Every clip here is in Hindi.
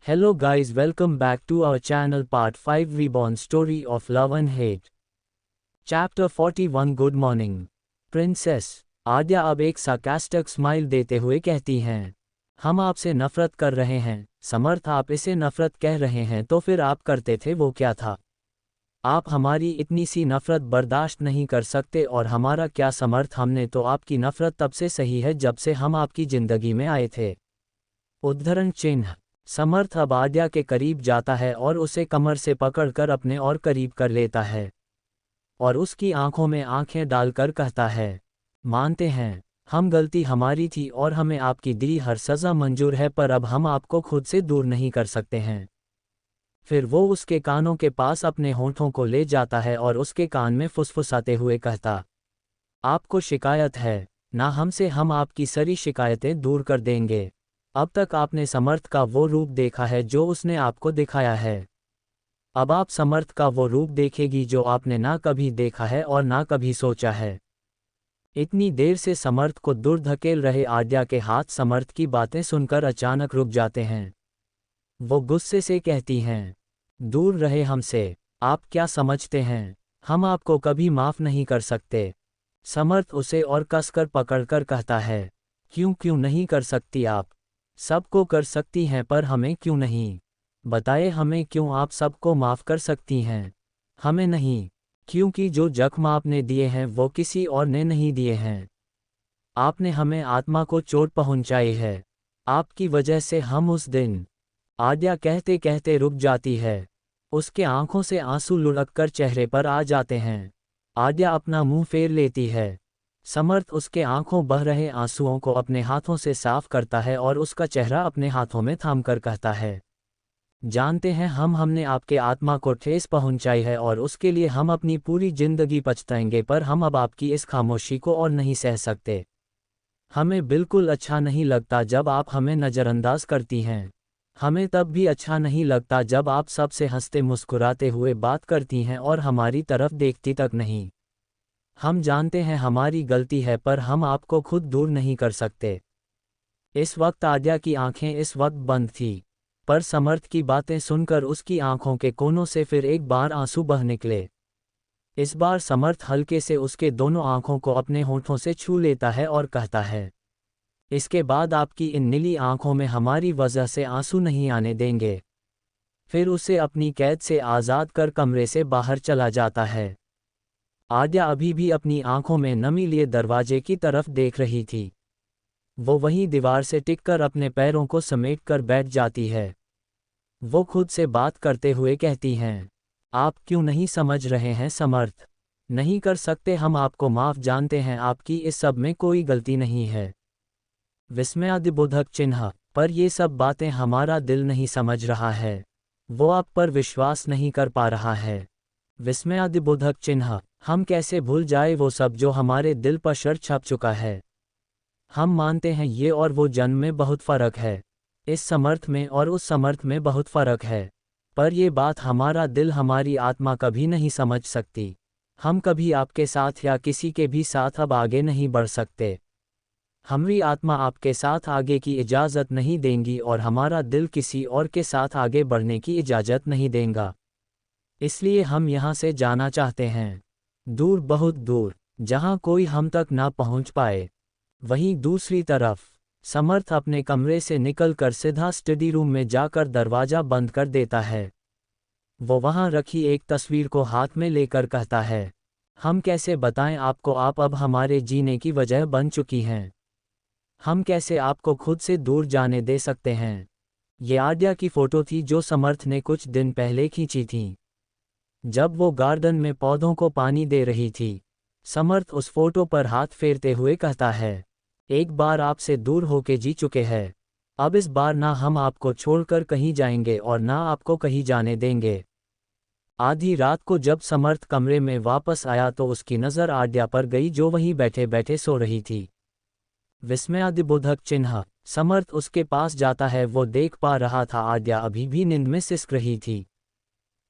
Hello guys, welcome back to our channel part 5 Reborn Story of Love and Hate. Chapter 41 Good Morning. Princess आद्या अब एक sarcastic स्माइल देते हुए कहती हैं, हम आपसे नफरत कर रहे हैं। समर्थ, आप इसे नफरत कह रहे हैं तो फिर आप करते थे वो क्या था? आप हमारी इतनी सी नफरत बर्दाश्त नहीं कर सकते और हमारा क्या समर्थ, हमने तो आपकी नफरत तब से सही है जब से हम आपकी जिंदगी में आए थे। उद्धरण चिन्ह। समर्थ अब आद्या के करीब जाता है और उसे कमर से पकड़कर अपने और करीब कर लेता है और उसकी आंखों में आंखें डालकर कहता है, मानते हैं हम गलती हमारी थी और हमें आपकी दी हर सज़ा मंजूर है, पर अब हम आपको खुद से दूर नहीं कर सकते हैं। फिर वो उसके कानों के पास अपने होंठों को ले जाता है और उसके कान में फुसफुसाते हुए कहता, आपको शिकायत है ना हमसे, हम आपकी सारी शिकायतें दूर कर देंगे। अब तक आपने समर्थ का वो रूप देखा है जो उसने आपको दिखाया है। अब आप समर्थ का वो रूप देखेगी जो आपने ना कभी देखा है और ना कभी सोचा है। इतनी देर से समर्थ को दूर धकेल रहे आद्या के हाथ समर्थ की बातें सुनकर अचानक रुक जाते हैं। वो गुस्से से कहती हैं, दूर रहे हमसे, आप क्या समझते हैं हम आपको कभी माफ़ नहीं कर सकते। समर्थ उसे और कसकर पकड़कर कहता है, क्यों नहीं कर सकती आप? सबको कर सकती हैं पर हमें क्यों नहीं? बताए हमें क्यों आप सबको माफ़ कर सकती हैं, हमें नहीं? क्योंकि जो जख्म आपने दिए हैं वो किसी और ने नहीं दिए हैं। आपने हमें आत्मा को चोट पहुंचाई है, आपकी वजह से हम उस दिन। आद्या कहते कहते रुक जाती है। उसके आंखों से आंसू लुढ़ककर चेहरे पर आ जाते हैं। आद्या अपना मुंह फेर लेती है। समर्थ उसके आंखों बह रहे आंसुओं को अपने हाथों से साफ करता है और उसका चेहरा अपने हाथों में थामकर कहता है, जानते हैं हमने आपके आत्मा को ठेस पहुंचाई है और उसके लिए हम अपनी पूरी जिंदगी पछताएंगे, पर हम अब आपकी इस खामोशी को और नहीं सह सकते। हमें बिल्कुल अच्छा नहीं लगता जब आप हमें नज़रअंदाज करती हैं। हमें तब भी अच्छा नहीं लगता जब आप सबसे हंसते मुस्कुराते हुए बात करती हैं और हमारी तरफ देखती तक नहीं। हम जानते हैं हमारी गलती है पर हम आपको खुद दूर नहीं कर सकते। इस वक्त आद्या की आंखें इस वक्त बंद थी, पर समर्थ की बातें सुनकर उसकी आंखों के कोनों से फिर एक बार आंसू बह निकले। इस बार समर्थ हल्के से उसके दोनों आंखों को अपने होंठों से छू लेता है और कहता है, इसके बाद आपकी इन नीली आंखों में हमारी वजह से आंसू नहीं आने देंगे। फिर उसे अपनी कैद से आज़ाद कर कमरे से बाहर चला जाता है। आद्या अभी भी अपनी आंखों में नमी लिए दरवाजे की तरफ देख रही थी। वो वहीं दीवार से टिककर अपने पैरों को समेटकर बैठ जाती है। वो खुद से बात करते हुए कहती हैं, आप क्यों नहीं समझ रहे हैं समर्थ? नहीं कर सकते हम आपको माफ़, जानते हैं आपकी इस सब में कोई गलती नहीं है। विस्मयादिबोधक चिन्ह। पर ये सब बातें हमारा दिल नहीं समझ रहा है, वो आप पर विश्वास नहीं कर पा रहा है। विस्मयादिबोधक चिन्ह। हम कैसे भूल जाए वो सब जो हमारे दिल पर शर छप चुका है। हम मानते हैं ये और वो जन्म में बहुत फ़र्क है, इस समर्थ में और उस समर्थ में बहुत फ़र्क है, पर ये बात हमारा दिल, हमारी आत्मा कभी नहीं समझ सकती। हम कभी आपके साथ या किसी के भी साथ अब आगे नहीं बढ़ सकते। हमारी आत्मा आपके साथ आगे की इजाज़त नहीं देंगी और हमारा दिल किसी और के साथ आगे बढ़ने की इजाज़त नहीं देगा। इसलिए हम यहाँ से जाना चाहते हैं, दूर, बहुत दूर, जहाँ कोई हम तक ना पहुँच पाए। वहीं दूसरी तरफ समर्थ अपने कमरे से निकलकर सीधा स्टडी रूम में जाकर दरवाज़ा बंद कर देता है। वो वहाँ रखी एक तस्वीर को हाथ में लेकर कहता है, हम कैसे बताएं आपको, आप अब हमारे जीने की वजह बन चुकी हैं। हम कैसे आपको खुद से दूर जाने दे सकते हैं? ये आद्या की फ़ोटो थी जो समर्थ ने कुछ दिन पहले खींची थी, जब वो गार्डन में पौधों को पानी दे रही थी। समर्थ उस फोटो पर हाथ फेरते हुए कहता है, एक बार आपसे दूर होके जी चुके हैं, अब इस बार ना हम आपको छोड़कर कहीं जाएंगे और ना आपको कहीं जाने देंगे। आधी रात को जब समर्थ कमरे में वापस आया तो उसकी नज़र आद्या पर गई जो वहीं बैठे बैठे सो रही थी। विस्मयादिबोधक चिन्ह। समर्थ उसके पास जाता है। वो देख पा रहा था आद्या अभी भी नींद में सिसक रही थी।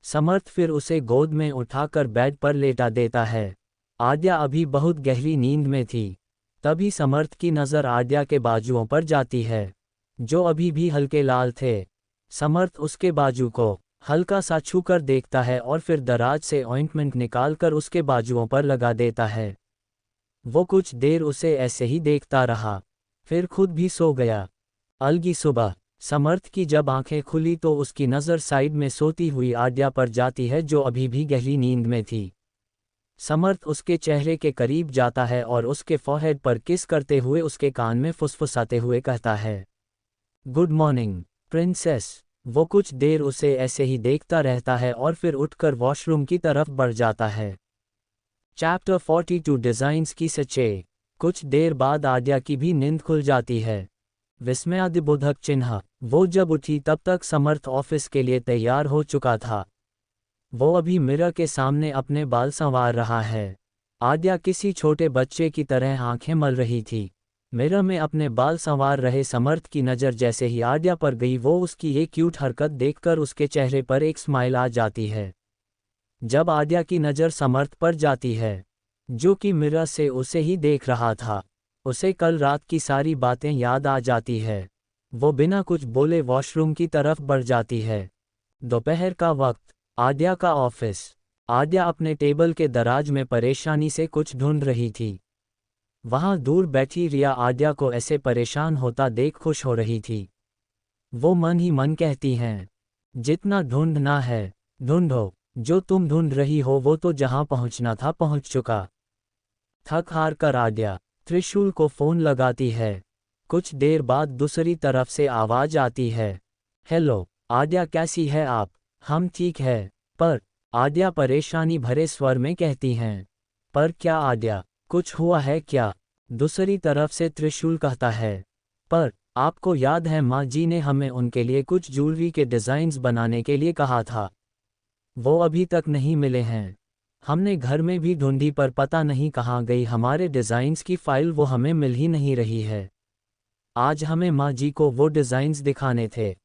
समर्थ फिर उसे गोद में उठाकर बेड पर लेटा देता है। आद्या अभी बहुत गहरी नींद में थी। तभी समर्थ की नज़र आद्या के बाजुओं पर जाती है, जो अभी भी हल्के लाल थे। समर्थ उसके बाजू को हल्का सा छूकर देखता है और फिर दराज से ऑइंटमेंट निकालकर उसके बाजुओं पर लगा देता है। वो कुछ देर उसे ऐसे ही देखता रहा, फिर खुद भी सो गया। अलगी सुबह समर्थ की जब आंखें खुली तो उसकी नज़र साइड में सोती हुई आद्या पर जाती है जो अभी भी गहरी नींद में थी। समर्थ उसके चेहरे के करीब जाता है और उसके फोरहेड पर किस करते हुए उसके कान में फुसफुसाते हुए कहता है, गुड मॉर्निंग प्रिंसेस। वो कुछ देर उसे ऐसे ही देखता रहता है और फिर उठकर वॉशरूम की तरफ बढ़ जाता है। चैप्टर 42 डिज़ाइंस की सच्चे। कुछ देर बाद आद्या की भी नींद खुल जाती है। विस्मयादिबोधक चिन्ह। वो जब उठी तब तक समर्थ ऑफिस के लिए तैयार हो चुका था। वो अभी मिरर के सामने अपने बाल संवार रहा है। आद्या किसी छोटे बच्चे की तरह आंखें मल रही थी। मिरर में अपने बाल संवार रहे समर्थ की नज़र जैसे ही आद्या पर गई वो उसकी ये क्यूट हरकत देखकर उसके चेहरे पर एक स्माइल आ जाती है। जब आद्या की नज़र समर्थ पर जाती है, जो कि मिरर से उसे ही देख रहा था, उसे कल रात की सारी बातें याद आ जाती है। वो बिना कुछ बोले वॉशरूम की तरफ बढ़ जाती है। दोपहर का वक्त, आद्या का ऑफिस। आद्या अपने टेबल के दराज में परेशानी से कुछ ढूंढ रही थी। वहां दूर बैठी रिया आद्या को ऐसे परेशान होता देख खुश हो रही थी। वो मन ही मन कहती हैं, जितना ढूंढना है ढूंढो, जो तुम ढूंढ रही हो वो तो जहां पहुंचना था पहुंच चुका। थक हार कर आद्या त्रिशूल को फोन लगाती है। कुछ देर बाद दूसरी तरफ से आवाज आती है, हेलो आद्या, कैसी है आप? हम ठीक है, पर आद्या परेशानी भरे स्वर में कहती हैं, पर क्या आद्या, कुछ हुआ है क्या? दूसरी तरफ से त्रिशूल कहता है, पर आपको याद है माँ जी ने हमें उनके लिए कुछ ज्वेलरी के डिज़ाइंस बनाने के लिए कहा था। वो अभी तक नहीं मिले हैं। हमने घर में भी ढूंढी पर पता नहीं कहाँ गई हमारे डिज़ाइंस की फ़ाइल, वो हमें मिल ही नहीं रही है। आज हमें माँ जी को वो डिज़ाइंस दिखाने थे।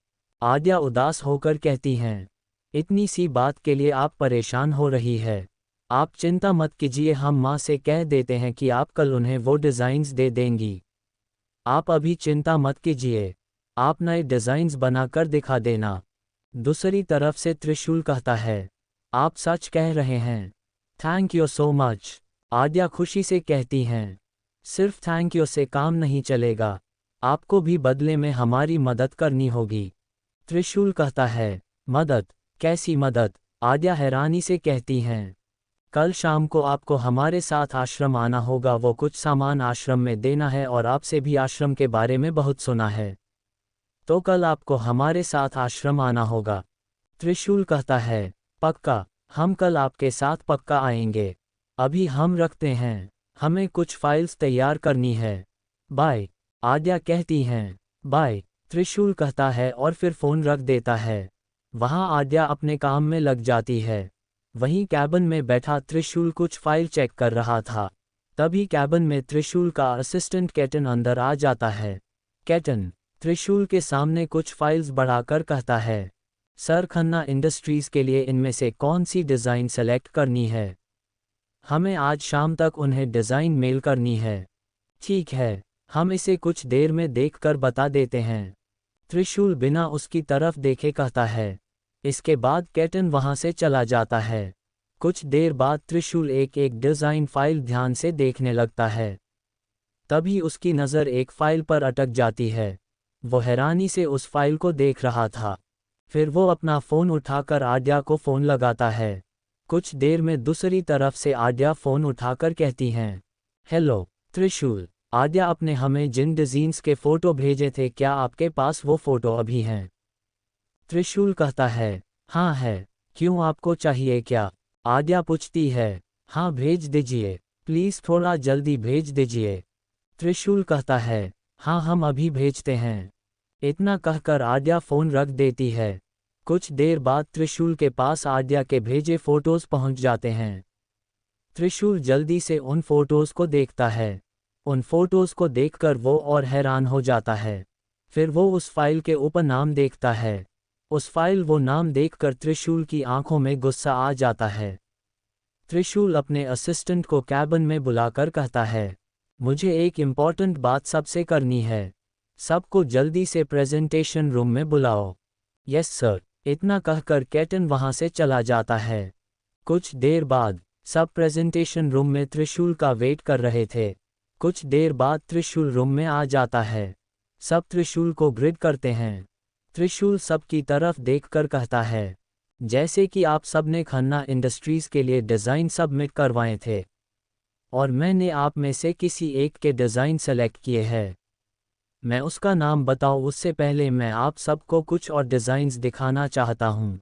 आद्या उदास होकर कहती हैं, इतनी सी बात के लिए आप परेशान हो रही है। आप चिंता मत कीजिए, हम माँ से कह देते हैं कि आप कल उन्हें वो डिज़ाइंस दे देंगी। आप अभी चिंता मत कीजिए, आप नए डिज़ाइंस बनाकर दिखा देना। दूसरी तरफ से त्रिशूल कहता है, आप सच कह रहे हैं, थैंक यू सो मच। आद्या खुशी से कहती हैं, सिर्फ थैंक यू से काम नहीं चलेगा, आपको भी बदले में हमारी मदद करनी होगी। त्रिशूल कहता है, मदद? कैसी मदद? आद्या हैरानी से कहती हैं, कल शाम को आपको हमारे साथ आश्रम आना होगा, वो कुछ सामान आश्रम में देना है और आपसे भी आश्रम के बारे में बहुत सुना है, तो कल आपको हमारे साथ आश्रम आना होगा। त्रिशूल कहता है, पक्का, हम कल आपके साथ पक्का आएंगे। अभी हम रखते हैं, हमें कुछ फाइल्स तैयार करनी है। बाय। आद्या कहती हैं, बाय। त्रिशूल कहता है और फिर फ़ोन रख देता है। वहाँ आद्या अपने काम में लग जाती है। वहीं कैबिन में बैठा त्रिशूल कुछ फाइल चेक कर रहा था। तभी कैबिन में त्रिशूल का असिस्टेंट कैटन अंदर आ जाता है। कैटन त्रिशूल के सामने कुछ फाइल्स बढ़ाकर कहता है, सर खन्ना इंडस्ट्रीज़ के लिए इनमें से कौन सी डिज़ाइन सेलेक्ट करनी है? हमें आज शाम तक उन्हें डिज़ाइन मेल करनी है। ठीक है, हम इसे कुछ देर में देखकर बता देते हैं। त्रिशूल बिना उसकी तरफ देखे कहता है। इसके बाद कैटन वहां से चला जाता है। कुछ देर बाद त्रिशूल एक एक डिज़ाइन फाइल ध्यान से देखने लगता है। तभी उसकी नज़र एक फाइल पर अटक जाती है। वो हैरानी से उस फाइल को देख रहा था। फिर वो अपना फ़ोन उठाकर आद्या को फ़ोन लगाता है। कुछ देर में दूसरी तरफ से आद्या फ़ोन उठाकर कहती हैं, हेलो त्रिशूल, आद्या, आपने हमें जिन डिज़ाइंस के फ़ोटो भेजे थे क्या आपके पास वो फ़ोटो अभी हैं? त्रिशूल कहता है, हाँ है, क्यों आपको चाहिए क्या? आद्या पूछती है, हाँ भेज दीजिए, प्लीज़ थोड़ा जल्दी भेज दीजिए। त्रिशूल कहता है, हाँ हम अभी भेजते हैं। इतना कहकर आद्या फ़ोन रख देती है। कुछ देर बाद त्रिशूल के पास आद्या के भेजे फ़ोटोज़ पहुंच जाते हैं। त्रिशूल जल्दी से उन फ़ोटोज़ को देखता है। उन फ़ोटोज़ को देखकर वो और हैरान हो जाता है। फिर वो उस फाइल के ऊपर नाम देखता है। उस फाइल वो नाम देखकर त्रिशूल की आंखों में गुस्सा आ जाता है। त्रिशूल अपने असिस्टेंट को कैबिन में बुलाकर कहता है, मुझे एक इम्पॉर्टेंट बात सबसे करनी है। सबको जल्दी से प्रेजेंटेशन रूम में बुलाओ। यस सर, इतना कहकर कैटन वहां से चला जाता है। कुछ देर बाद सब प्रेजेंटेशन रूम में त्रिशूल का वेट कर रहे थे। कुछ देर बाद त्रिशूल रूम में आ जाता है। सब त्रिशूल को ग्रिड करते हैं। त्रिशूल सबकी तरफ देखकर कहता है, जैसे कि आप सबने खन्ना इंडस्ट्रीज के लिए डिज़ाइन सबमिट करवाए थे और मैंने आप में से किसी एक के डिज़ाइन सेलेक्ट किए हैं। मैं उसका नाम बताऊं उससे पहले मैं आप सबको कुछ और डिज़ाइंस दिखाना चाहता हूं।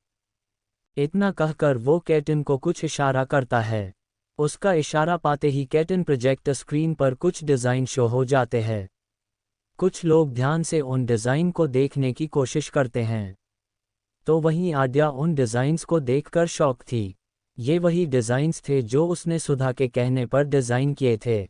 इतना कहकर वो कैटन को कुछ इशारा करता है। उसका इशारा पाते ही कैटन प्रोजेक्टर स्क्रीन पर कुछ डिज़ाइन शो हो जाते हैं। कुछ लोग ध्यान से उन डिज़ाइन को देखने की कोशिश करते हैं। तो वहीं आद्या उन डिज़ाइंस को देखकर शॉक थी। ये वही डिज़ाइंस थे जो उसने सुधा के कहने पर डिज़ाइन किए थे,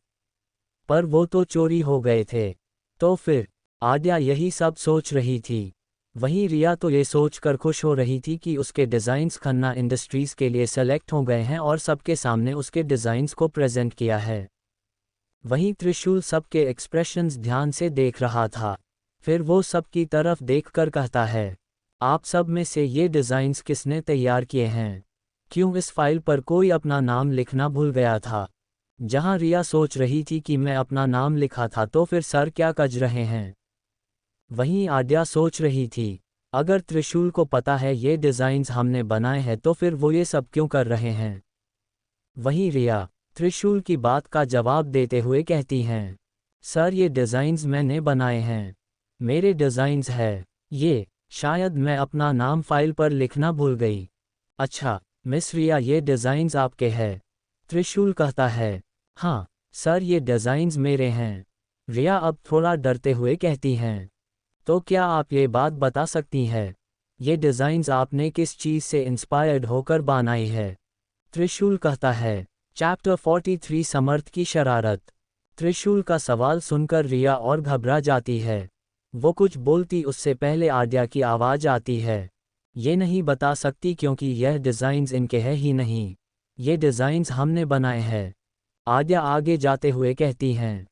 पर वो तो चोरी हो गए थे। तो फिर आद्या यही सब सोच रही थी। वहीं रिया तो ये सोचकर खुश हो रही थी कि उसके डिज़ाइंस खन्ना इंडस्ट्रीज़ के लिए सेलेक्ट हो गए हैं और सबके सामने उसके डिज़ाइंस को प्रेजेंट किया है। वहीं त्रिशूल सबके एक्सप्रेशंस ध्यान से देख रहा था। फिर वो सबकी तरफ देखकर कहता है, आप सब में से ये डिज़ाइंस किसने तैयार किए हैं? क्यों इस फाइल पर कोई अपना नाम लिखना भूल गया था? जहां रिया सोच रही थी कि मैं अपना नाम लिखा था तो फिर सर क्या कज रहे हैं। वहीं आद्या सोच रही थी, अगर त्रिशूल को पता है ये डिज़ाइंस हमने बनाए हैं तो फिर वो ये सब क्यों कर रहे हैं। वहीं रिया त्रिशूल की बात का जवाब देते हुए कहती हैं, सर ये डिज़ाइंस मैंने बनाए हैं, मेरे डिज़ाइंस है ये। शायद मैं अपना नाम फाइल पर लिखना भूल गई। अच्छा मिस रिया, ये डिज़ाइंस आपके हैं? त्रिशूल कहता है, हाँ सर ये डिज़ाइंस मेरे हैं। रिया अब थोड़ा डरते हुए कहती हैं, तो क्या आप ये बात बता सकती हैं, ये डिज़ाइंस आपने किस चीज़ से इंस्पायर्ड होकर बनाई है? त्रिशूल कहता है, चैप्टर 43 समर्थ की शरारत। त्रिशूल का सवाल सुनकर रिया और घबरा जाती है। वो कुछ बोलती उससे पहले आद्या की आवाज़ आती है, ये नहीं बता सकती क्योंकि यह डिज़ाइंस इनके हैं ही नहीं, ये डिज़ाइंस हमने बनाए हैं। आद्या आगे जाते हुए कहती हैं,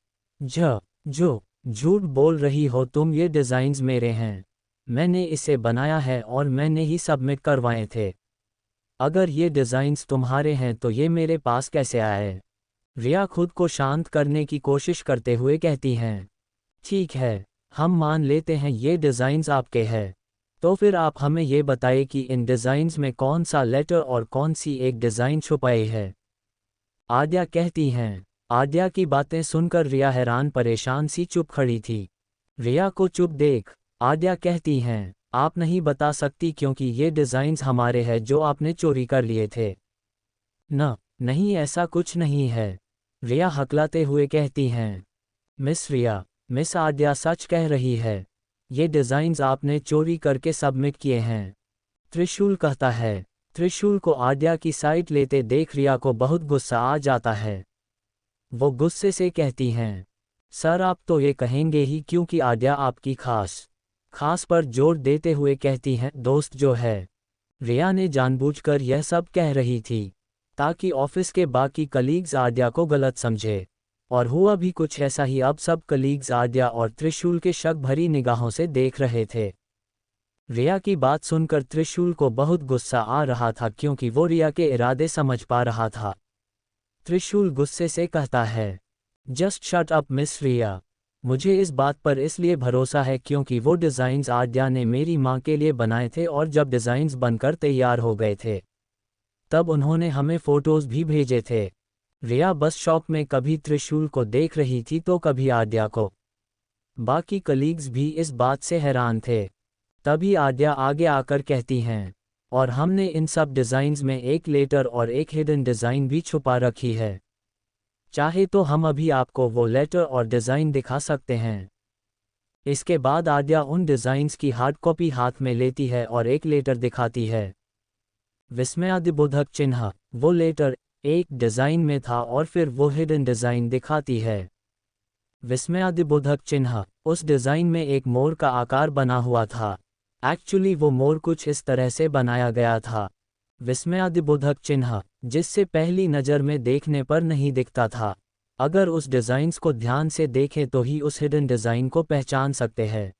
जो झूठ बोल रही हो तुम, ये डिज़ाइंस मेरे हैं, मैंने इसे बनाया है और मैंने ही सबमिट करवाए थे। अगर ये डिज़ाइंस तुम्हारे हैं तो ये मेरे पास कैसे आए? रिया खुद को शांत करने की कोशिश करते हुए कहती हैं, ठीक है हम मान लेते हैं ये डिज़ाइंस आपके हैं, तो फिर आप हमें ये बताइए कि इन डिज़ाइंस में कौन सा लेटर और कौन सी एक डिज़ाइन छुपाई है? आद्या कहती हैं। आद्या की बातें सुनकर रिया हैरान परेशान सी चुप खड़ी थी। रिया को चुप देख आद्या कहती हैं, आप नहीं बता सकती क्योंकि ये डिज़ाइंस हमारे हैं जो आपने चोरी कर लिए थे? नहीं ऐसा कुछ नहीं है, रिया हकलाते हुए कहती हैं। मिस रिया, मिस आद्या सच कह रही है, ये डिज़ाइंस आपने चोरी करके सबमिट किए हैं। त्रिशूल कहता है। त्रिशूल को आद्या की साइड लेते देख रिया को बहुत गुस्सा आ जाता है। वो गुस्से से कहती हैं, सर आप तो ये कहेंगे ही क्योंकि आद्या आपकी खास पर जोर देते हुए कहती हैं, दोस्त जो है। रिया ने जानबूझकर यह सब कह रही थी ताकि ऑफिस के बाकी कलीग्स आद्या को गलत समझे, और हुआ भी कुछ ऐसा ही। अब सब कलीग्स आद्या और त्रिशूल के शक भरी निगाहों से देख रहे थे। रिया की बात सुनकर त्रिशूल को बहुत गुस्सा आ रहा था क्योंकि वो रिया के इरादे समझ पा रहा था। त्रिशूल गुस्से से कहता है, जस्ट शट अप मिस रिया, मुझे इस बात पर इसलिए भरोसा है क्योंकि वो डिज़ाइंस आद्या ने मेरी माँ के लिए बनाए थे और जब डिज़ाइंस बनकर तैयार हो गए थे तब उन्होंने हमें फ़ोटोज़ भी भेजे थे। रिया बस शॉक में कभी त्रिशूल को देख रही थी तो कभी आद्या को। बाकी कलीग्स भी इस बात से हैरान थे। तभी आद्या आगे आकर कहती हैं, और हमने इन सब डिज़ाइंस में एक लेटर और एक हिडन डिज़ाइन भी छुपा रखी है। चाहे तो हम अभी आपको वो लेटर और डिज़ाइन दिखा सकते हैं। इसके बाद आद्या उन डिज़ाइंस की हार्ड कॉपी हाथ में लेती है और एक लेटर दिखाती है। विस्मयादिबोधक चिन्ह, वो लेटर एक डिज़ाइन में था और फिर वो हिडन डिज़ाइन दिखाती है। विस्मयादिबोधक चिन्ह, उस डिज़ाइन में एक मोर का आकार बना हुआ था। एक्चुअली वो मोर कुछ इस तरह से बनाया गया था। विस्मयादिबोधक चिन्ह, जिससे पहली नज़र में देखने पर नहीं दिखता था। अगर उस डिज़ाइंस को ध्यान से देखें तो ही उस हिडन डिज़ाइन को पहचान सकते हैं।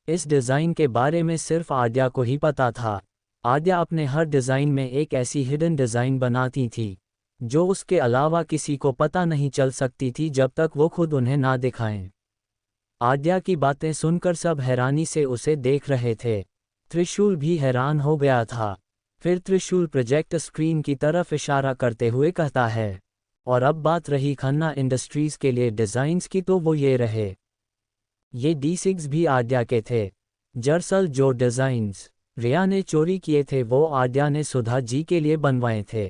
इस डिज़ाइन के बारे में सिर्फ आद्या को ही पता था। आद्या अपने हर डिज़ाइन में एक ऐसी हिडन डिज़ाइन बनाती थी जो उसके अलावा किसी को पता नहीं चल सकती थी जब तक वो खुद उन्हें ना दिखाएं। आद्या की बातें सुनकर सब हैरानी से उसे देख रहे थे। त्रिशूल भी हैरान हो गया था। फिर त्रिशूल प्रोजेक्ट स्क्रीन की तरफ इशारा करते हुए कहता है, और अब बात रही खन्ना इंडस्ट्रीज के लिए डिज़ाइंस की, तो वो ये रहे। ये D6 भी आद्या के थे। दरअसल जो डिज़ाइंस रिया ने चोरी किए थे वो आद्या ने सुधा जी के लिए बनवाए थे।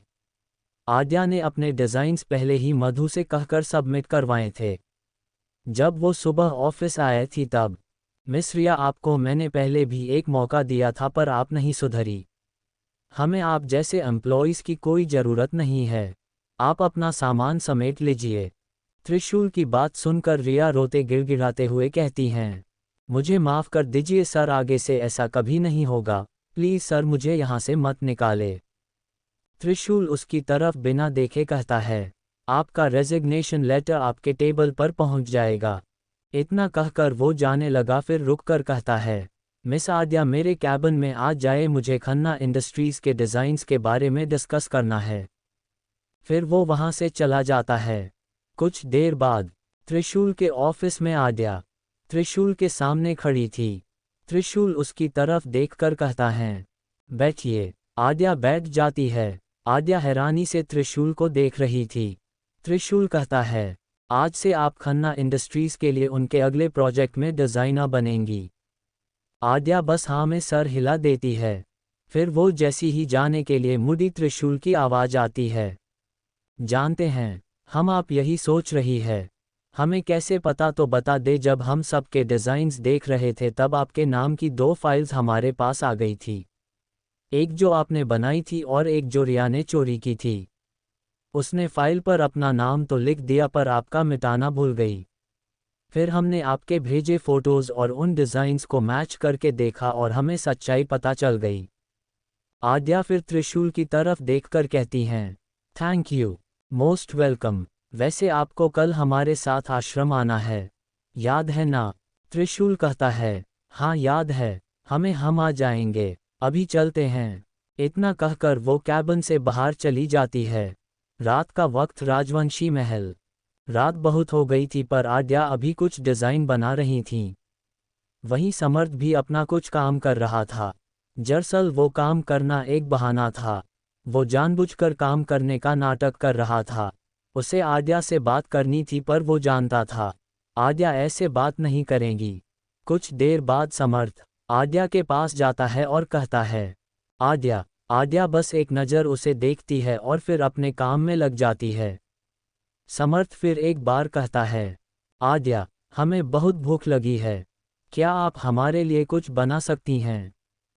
आद्या ने अपने डिज़ाइंस पहले ही मधु से कहकर सबमिट करवाए थे। जब वो सुबह ऑफिस आए थी तब, मिस रिया, आपको मैंने पहले भी एक मौका दिया था पर आप नहीं सुधरी। हमें आप जैसे एम्प्लॉइज़ की कोई ज़रूरत नहीं है। आप अपना सामान समेट लीजिए। त्रिशूल की बात सुनकर रिया रोते गिड़गिड़ाते हुए कहती हैं, मुझे माफ़ कर दीजिए सर, आगे से ऐसा कभी नहीं होगा। प्लीज़ सर, मुझे यहाँ से मत निकाले। त्रिशूल उसकी तरफ बिना देखे कहता है, आपका रेजिग्नेशन लेटर आपके टेबल पर पहुँच जाएगा। इतना कहकर वो जाने लगा, फिर रुककर कहता है, मिस आद्या मेरे कैबिन में आ जाए, मुझे खन्ना इंडस्ट्रीज़ के डिज़ाइंस के बारे में डिस्कस करना है। फिर वो वहाँ से चला जाता है। कुछ देर बाद त्रिशूल के ऑफिस में आद्या त्रिशूल के सामने खड़ी थी। त्रिशूल उसकी तरफ देखकर कहता है, बैठिए। आद्या बैठ जाती है। आद्या हैरानी से त्रिशूल को देख रही थी। त्रिशूल कहता है, आज से आप खन्ना इंडस्ट्रीज़ के लिए उनके अगले प्रोजेक्ट में डिज़ाइनर बनेंगी। आद्या बस हाँ में सर हिला देती है। फिर वो जैसी ही जाने के लिए मुड़ी, त्रिशूल की आवाज़ आती है, जानते हैं हम आप यही सोच रही है। हमें कैसे पता, तो बता दे। जब हम सबके डिज़ाइंस देख रहे थे तब आपके नाम की 2 फाइल्स हमारे पास आ गई थी, एक जो आपने बनाई थी और एक जो रिया ने चोरी की थी। उसने फाइल पर अपना नाम तो लिख दिया पर आपका मिटाना भूल गई। फिर हमने आपके भेजे फ़ोटोज़ और उन डिज़ाइंस को मैच करके देखा और हमें सच्चाई पता चल गई। आद्या फिर त्रिशूल की तरफ देखकर कहती हैं, थैंक यू, मोस्ट वेलकम। वैसे आपको कल हमारे साथ आश्रम आना है, याद है ना? त्रिशूल कहता है, हाँ याद है, हम आ जाएंगे, अभी चलते हैं। इतना कहकर वो कैबिन से बाहर चली जाती है। रात का वक्त, राजवंशी महल। रात बहुत हो गई थी पर आद्या अभी कुछ डिज़ाइन बना रही थीं। वहीं समर्थ भी अपना कुछ काम कर रहा था। दरअसल वो काम करना एक बहाना था। वो जानबूझकर काम करने का नाटक कर रहा था। उसे आद्या से बात करनी थी पर वो जानता था आद्या ऐसे बात नहीं करेगी। कुछ देर बाद समर्थ आद्या के पास जाता है और कहता है, आद्या। आद्या बस एक नज़र उसे देखती है और फिर अपने काम में लग जाती है। समर्थ फिर एक बार कहता है, आद्या, हमें बहुत भूख लगी है, क्या आप हमारे लिए कुछ बना सकती हैं?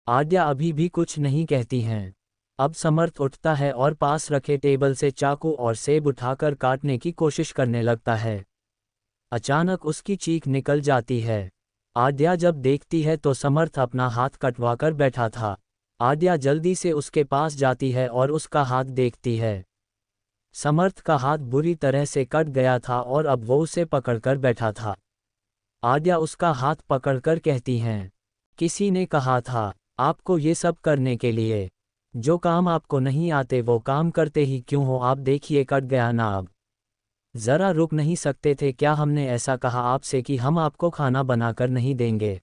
आद्या अभी भी कुछ नहीं कहती हैं। अब समर्थ उठता है और पास रखे टेबल से चाकू और सेब उठाकर काटने की कोशिश करने लगता है। अचानक उसकी चीख निकल जाती है। आद्या जब देखती है तो समर्थ अपना हाथ कटवाकर बैठा था। आद्या जल्दी से उसके पास जाती है और उसका हाथ देखती है। समर्थ का हाथ बुरी तरह से कट गया था और अब वो उसे पकड़कर बैठा था। आद्या उसका हाथ पकड़कर कहती हैं, किसी ने कहा था आपको ये सब करने के लिए। जो काम आपको नहीं आते वो काम करते ही क्यों हो? आप देखिए कट गया ना अब। ज़रा रुक नहीं सकते थे क्या? हमने ऐसा कहा आपसे कि हम आपको खाना बनाकर नहीं देंगे।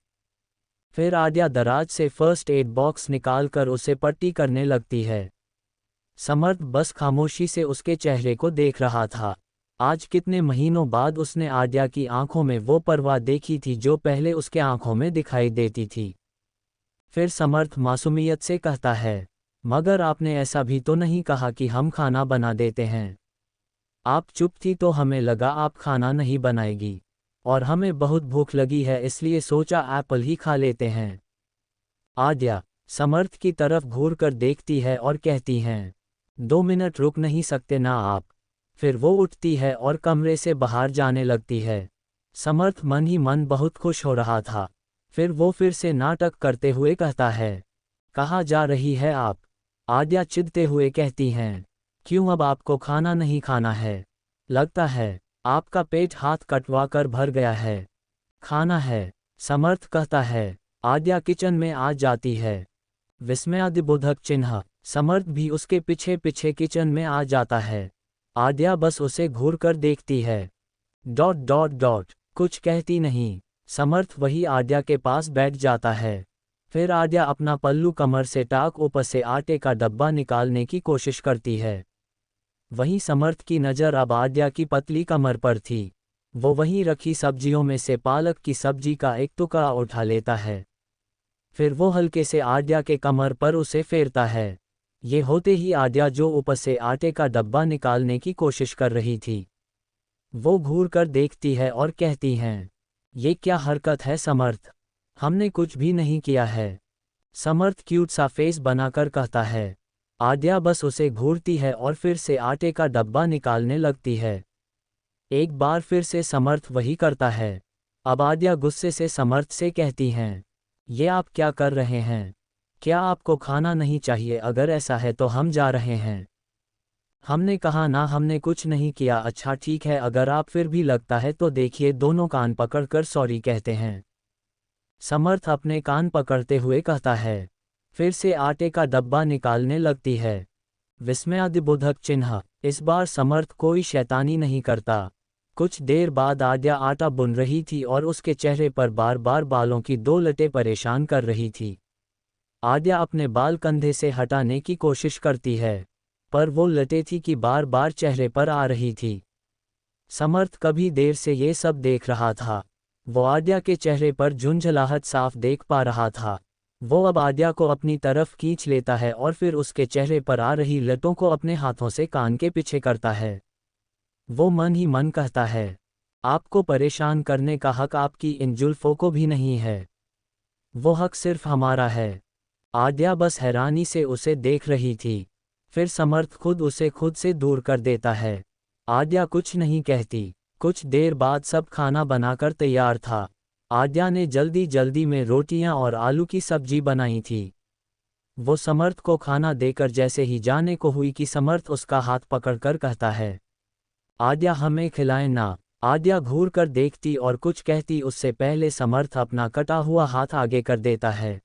फिर आद्या दराज से फर्स्ट एड बॉक्स निकालकर उसे पट्टी करने लगती है। समर्थ बस खामोशी से उसके चेहरे को देख रहा था। आज कितने महीनों बाद उसने आद्या की आंखों में वो परवाह देखी थी जो पहले उसके आंखों में दिखाई देती थी। फिर समर्थ मासूमियत से कहता है, मगर आपने ऐसा भी तो नहीं कहा कि हम खाना बना देते हैं। आप चुप थी तो हमें लगा आप खाना नहीं बनाएगी, और हमें बहुत भूख लगी है इसलिए सोचा एप्पल ही खा लेते हैं। आद्या समर्थ की तरफ घूरकर देखती है और कहती हैं, 2 मिनट रुक नहीं सकते ना आप? फिर वो उठती है और कमरे से बाहर जाने लगती है। समर्थ मन ही मन बहुत खुश हो रहा था। फिर वो फिर से नाटक करते हुए कहता है, कहाँ जा रही है आप? आद्या चिढ़ते हुए कहती हैं, क्यों अब आपको खाना नहीं खाना है? लगता है आपका पेट हाथ कटवा कर भर गया है। खाना है। समर्थ कहता है, आद्या किचन में आ जाती है। विस्मयादिबोधक चिन्ह। समर्थ भी उसके पीछे पीछे किचन में आ जाता है। आद्या बस उसे घूर कर देखती है। डॉट डॉट डॉट कुछ कहती नहीं। समर्थ वही आद्या के पास बैठ जाता है। फिर आद्या अपना पल्लू कमर से टाक ऊपर से आटे का डब्बा निकालने की कोशिश करती है। वहीं समर्थ की नज़र अब आद्या की पतली कमर पर थी। वो वहीं रखी सब्जियों में से पालक की सब्जी का एक टुकड़ा उठा लेता है। फिर वो हल्के से आद्या के कमर पर उसे फेरता है। ये होते ही आद्या जो ऊपर से आटे का डब्बा निकालने की कोशिश कर रही थी, वो घूर कर देखती है और कहती हैं, ये क्या हरकत है समर्थ? हमने कुछ भी नहीं किया है। समर्थ क्यूट सा फेस बनाकर कहता है। आद्या बस उसे घूरती है और फिर से आटे का डब्बा निकालने लगती है। एक बार फिर से समर्थ वही करता है। अब आद्या गुस्से से समर्थ से कहती हैं, ये आप क्या कर रहे हैं? क्या आपको खाना नहीं चाहिए? अगर ऐसा है तो हम जा रहे हैं। हमने कहा ना, हमने कुछ नहीं किया। अच्छा ठीक है, अगर आप फिर भी लगता है तो देखिए। दोनों कान पकड़कर सॉरी कहते हैं। समर्थ अपने कान पकड़ते हुए कहता है। फिर से आटे का डब्बा निकालने लगती है। विस्मयादिबोधक चिन्ह। इस बार समर्थ कोई शैतानी नहीं करता। कुछ देर बाद आद्या आटा बुन रही थी और उसके चेहरे पर बार बार बालों की दो लटें परेशान कर रही थी। आद्या अपने बाल कंधे से हटाने की कोशिश करती है, पर वो लटें थी कि बार बार चेहरे पर आ रही थी। समर्थ कभी देर से ये सब देख रहा था। वो आद्या के चेहरे पर झुंझलाहट साफ देख पा रहा था। वो अब आद्या को अपनी तरफ खींच लेता है और फिर उसके चेहरे पर आ रही लटों को अपने हाथों से कान के पीछे करता है। वो मन ही मन कहता है, आपको परेशान करने का हक आपकी इन जुल्फों को भी नहीं है। वो हक सिर्फ हमारा है। आद्या बस हैरानी से उसे देख रही थी। फिर समर्थ खुद उसे खुद से दूर कर देता है। आद्या कुछ नहीं कहती। कुछ देर बाद सब खाना बनाकर तैयार था। आद्या ने जल्दी जल्दी में रोटियां और आलू की सब्जी बनाई थी। वो समर्थ को खाना देकर जैसे ही जाने को हुई कि समर्थ उसका हाथ पकड़कर कहता है, आद्या हमें खिलाएं ना। आद्या घूर कर देखती और कुछ कहती उससे पहले समर्थ अपना कटा हुआ हाथ आगे कर देता है।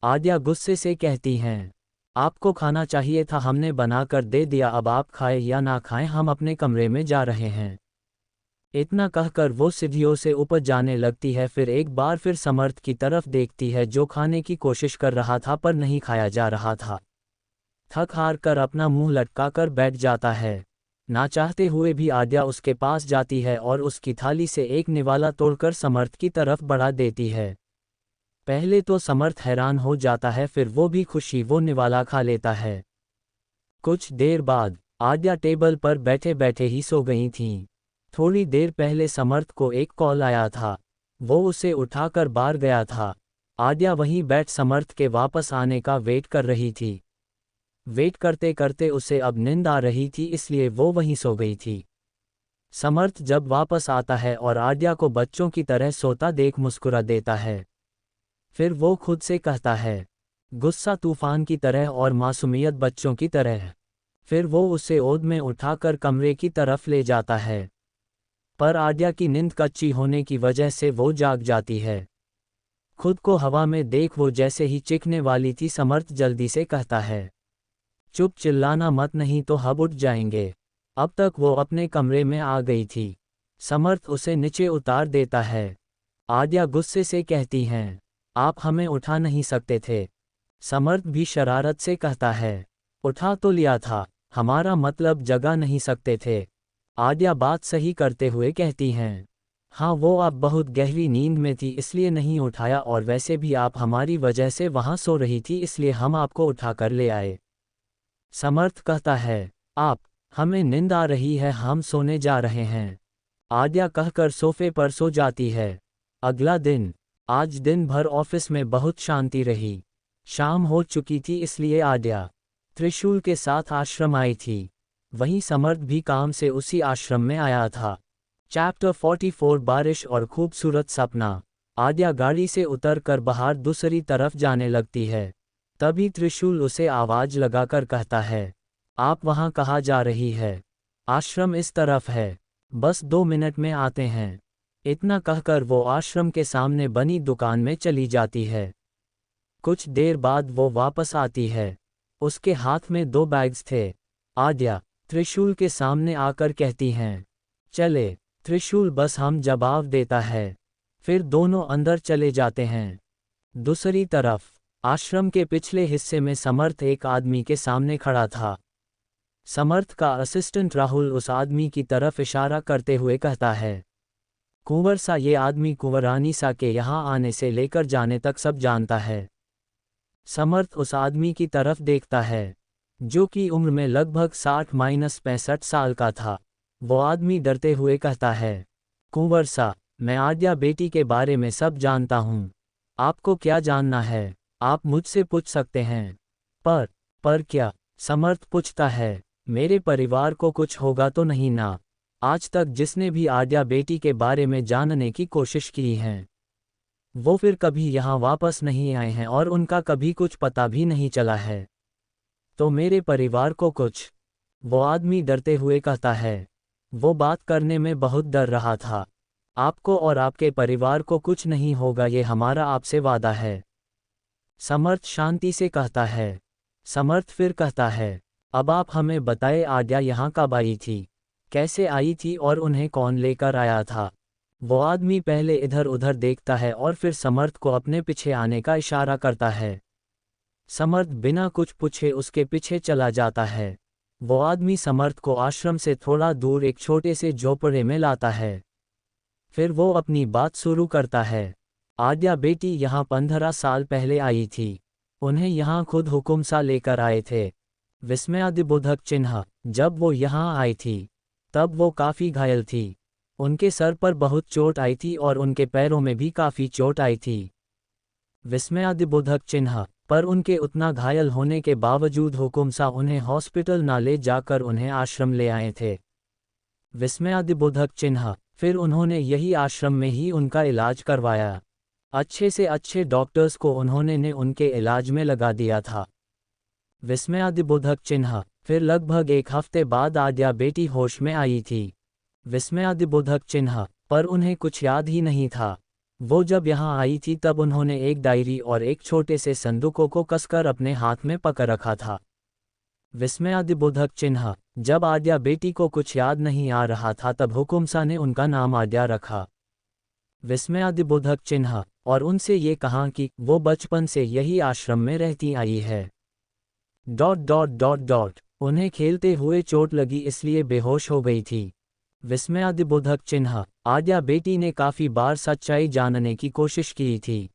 आद्या गुस्से से कहती हैं, आपको खाना चाहिए था, हमने बनाकर दे दिया, अब आप खाएं या ना खाएं, हम अपने कमरे में जा रहे हैं। इतना कहकर वो सीढ़ियों से ऊपर जाने लगती है। फिर एक बार फिर समर्थ की तरफ देखती है जो खाने की कोशिश कर रहा था पर नहीं खाया जा रहा था। थक हार कर अपना मुंह लटका कर बैठ जाता है। ना चाहते हुए भी आद्या उसके पास जाती है और उसकी थाली से एक निवाला तोड़कर समर्थ की तरफ बढ़ा देती है। पहले तो समर्थ हैरान हो जाता है, फिर वो भी खुशी वो निवाला खा लेता है। कुछ देर बाद आद्या टेबल पर बैठे बैठे ही सो गई थीं। थोड़ी देर पहले समर्थ को एक कॉल आया था। वो उसे उठाकर बाहर गया था। आद्या वहीं बैठ समर्थ के वापस आने का वेट कर रही थी। वेट करते करते उसे अब नींद आ रही थी, इसलिए वो वहीं सो गई थी। समर्थ जब वापस आता है और आद्या को बच्चों की तरह सोता देख मुस्कुरा देता है। फिर वो खुद से कहता है, गुस्सा तूफान की तरह और मासूमियत बच्चों की तरह। फिर वो उसे गोद में उठाकर कमरे की तरफ ले जाता है। पर आद्या की नींद कच्ची होने की वजह से वो जाग जाती है। खुद को हवा में देख वो जैसे ही चीखने वाली थी, समर्थ जल्दी से कहता है, चुप, चिल्लाना मत नहीं तो हम उठ जाएंगे। अब तक वो अपने कमरे में आ गई थी। समर्थ उसे नीचे उतार देता है। आद्या गुस्से से कहती हैं, आप हमें उठा नहीं सकते थे। समर्थ भी शरारत से कहता है, उठा तो लिया था, हमारा मतलब जगा नहीं सकते थे। आद्या बात सही करते हुए कहती हैं, हाँ वो आप बहुत गहरी नींद में थी इसलिए नहीं उठाया, और वैसे भी आप हमारी वजह से वहाँ सो रही थी इसलिए हम आपको उठाकर ले आए। समर्थ कहता है, आप, हमें नींद आ रही है, हम सोने जा रहे हैं। आद्या कहकर सोफे पर सो जाती है। अगला दिन। आज दिन भर ऑफिस में बहुत शांति रही। शाम हो चुकी थी इसलिए आद्या त्रिशूल के साथ आश्रम आई थी। वहीं समर्थ भी काम से उसी आश्रम में आया था। चैप्टर 44 बारिश और खूबसूरत सपना। आद्या गाड़ी से उतरकर बाहर दूसरी तरफ जाने लगती है। तभी त्रिशूल उसे आवाज लगाकर कहता है, आप वहां कहाँ जा रही है? आश्रम इस तरफ है, बस 2 मिनट में आते हैं। इतना कहकर वो आश्रम के सामने बनी दुकान में चली जाती है। कुछ देर बाद वो वापस आती है। उसके हाथ में 2 बैग्स थे। आद्या त्रिशूल के सामने आकर कहती हैं, चले। त्रिशूल बस हम जवाब देता है। फिर दोनों अंदर चले जाते हैं। दूसरी तरफ आश्रम के पिछले हिस्से में समर्थ एक आदमी के सामने खड़ा था। समर्थ का असिस्टेंट राहुल उस आदमी की तरफ इशारा करते हुए कहता है, कुंवर सा ये आदमी कुंवरानी सा के यहाँ आने से लेकर जाने तक सब जानता है। समर्थ उस आदमी की तरफ देखता है, जो कि उम्र में लगभग 60-65 साल का था। वो आदमी डरते हुए कहता है, कुंवर सा, मैं आद्या बेटी के बारे में सब जानता हूँ। आपको क्या जानना है, आप मुझसे पूछ सकते हैं। पर क्या? समर्थ पूछता है, मेरे परिवार को कुछ होगा तो नहीं ना? आज तक जिसने भी आद्या बेटी के बारे में जानने की कोशिश की है, वो फिर कभी यहाँ वापस नहीं आए हैं और उनका कभी कुछ पता भी नहीं चला है। तो मेरे परिवार को कुछ? वो आदमी डरते हुए कहता है। वो बात करने में बहुत डर रहा था। आपको और आपके परिवार को कुछ नहीं होगा, ये हमारा आपसे वादा है। समर्थ शांति से कहता है। समर्थ फिर कहता है, अब आप हमें बताएं आद्या यहाँ कब आई थी, कैसे आई थी और उन्हें कौन लेकर आया था? वो आदमी पहले इधर उधर देखता है और फिर समर्थ को अपने पीछे आने का इशारा करता है। समर्थ बिना कुछ पूछे उसके पीछे चला जाता है। वो आदमी समर्थ को आश्रम से थोड़ा दूर एक छोटे से झोपड़े में लाता है। फिर वो अपनी बात शुरू करता है। आद्या बेटी यहाँ 15 साल पहले आई थी। उन्हें यहाँ खुद हुकुम सा लेकर आए थे। विस्मयादिबोधक चिन्ह। जब वो यहाँ आई थी तब वो काफ़ी घायल थी। उनके सर पर बहुत चोट आई थी और उनके पैरों में भी काफ़ी चोट आई थी। विस्मयादिबोधक चिन्ह। पर उनके उतना घायल होने के बावजूद हुकुम सा उन्हें हॉस्पिटल ना ले जाकर उन्हें आश्रम ले आए थे। विस्मयादिबोधक चिन्ह। फिर उन्होंने यही आश्रम में ही उनका इलाज करवाया। अच्छे से अच्छे डॉक्टर्स को उन्होंने उनके इलाज में लगा दिया था। विस्मयादिबोधक चिन्ह। फिर लगभग 1 हफ्ते बाद आद्या बेटी होश में आई थी। विस्मयादिबोधक चिन्ह। पर उन्हें कुछ याद ही नहीं था। वो जब यहाँ आई थी तब उन्होंने एक डायरी और एक छोटे से संदूकों को कसकर अपने हाथ में पकड़ रखा था। विस्मयादिबोधक चिन्ह। जब आद्या बेटी को कुछ याद नहीं आ रहा था तब हुकुम सा ने उनका नाम आद्या रखा। विस्मयादिबोधक चिन्ह। और उनसे ये कहा कि वो बचपन से यही आश्रम में रहती आई है। ... उन्हें खेलते हुए चोट लगी इसलिए बेहोश हो गई थी। विस्मयादिबोधक चिन्ह। आद्या बेटी ने काफ़ी बार सच्चाई जानने की कोशिश की थी।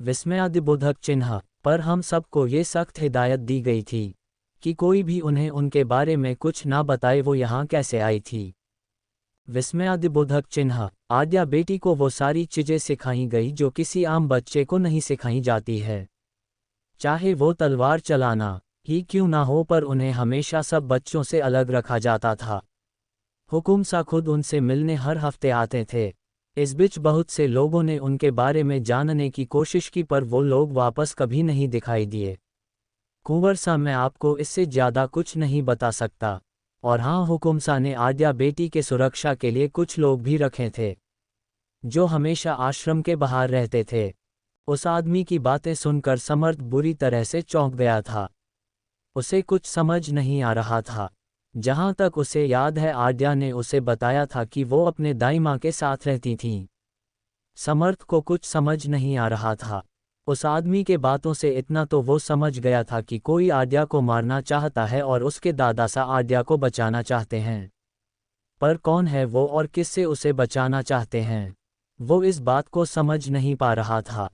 विस्मयादिबोधक चिन्ह। पर हम सबको ये सख्त हिदायत दी गई थी कि कोई भी उन्हें उनके बारे में कुछ ना बताए वो यहाँ कैसे आई थी। विस्मयादिबोधक चिन्ह। आद्या बेटी को वो सारी चीज़ें सिखाई गई जो किसी आम बच्चे को नहीं सिखाई जाती है। चाहे वो तलवार चलाना ही क्यों ना हो, पर उन्हें हमेशा सब बच्चों से अलग रखा जाता था। हुकुम सा खुद उनसे मिलने हर हफ्ते आते थे। इस बीच बहुत से लोगों ने उनके बारे में जानने की कोशिश की पर वो लोग वापस कभी नहीं दिखाई दिए। कुंवर सा, मैं आपको इससे ज़्यादा कुछ नहीं बता सकता। और हाँ, हुकुम सा ने आद्या बेटी के सुरक्षा के लिए कुछ लोग भी रखे थे जो हमेशा आश्रम के बाहर रहते थे। उस आदमी की बातें सुनकर समर्थ बुरी तरह से चौंक गया था। उसे कुछ समझ नहीं आ रहा था। जहाँ तक उसे याद है आद्या ने उसे बताया था कि वो अपने दाई माँ के साथ रहती थीं। समर्थ को कुछ समझ नहीं आ रहा था। उस आदमी के बातों से इतना तो वो समझ गया था कि कोई आद्या को मारना चाहता है और उसके दादा सा आद्या को बचाना चाहते हैं। पर कौन है वो और किससे उसे बचाना चाहते हैं, वो इस बात को समझ नहीं पा रहा था।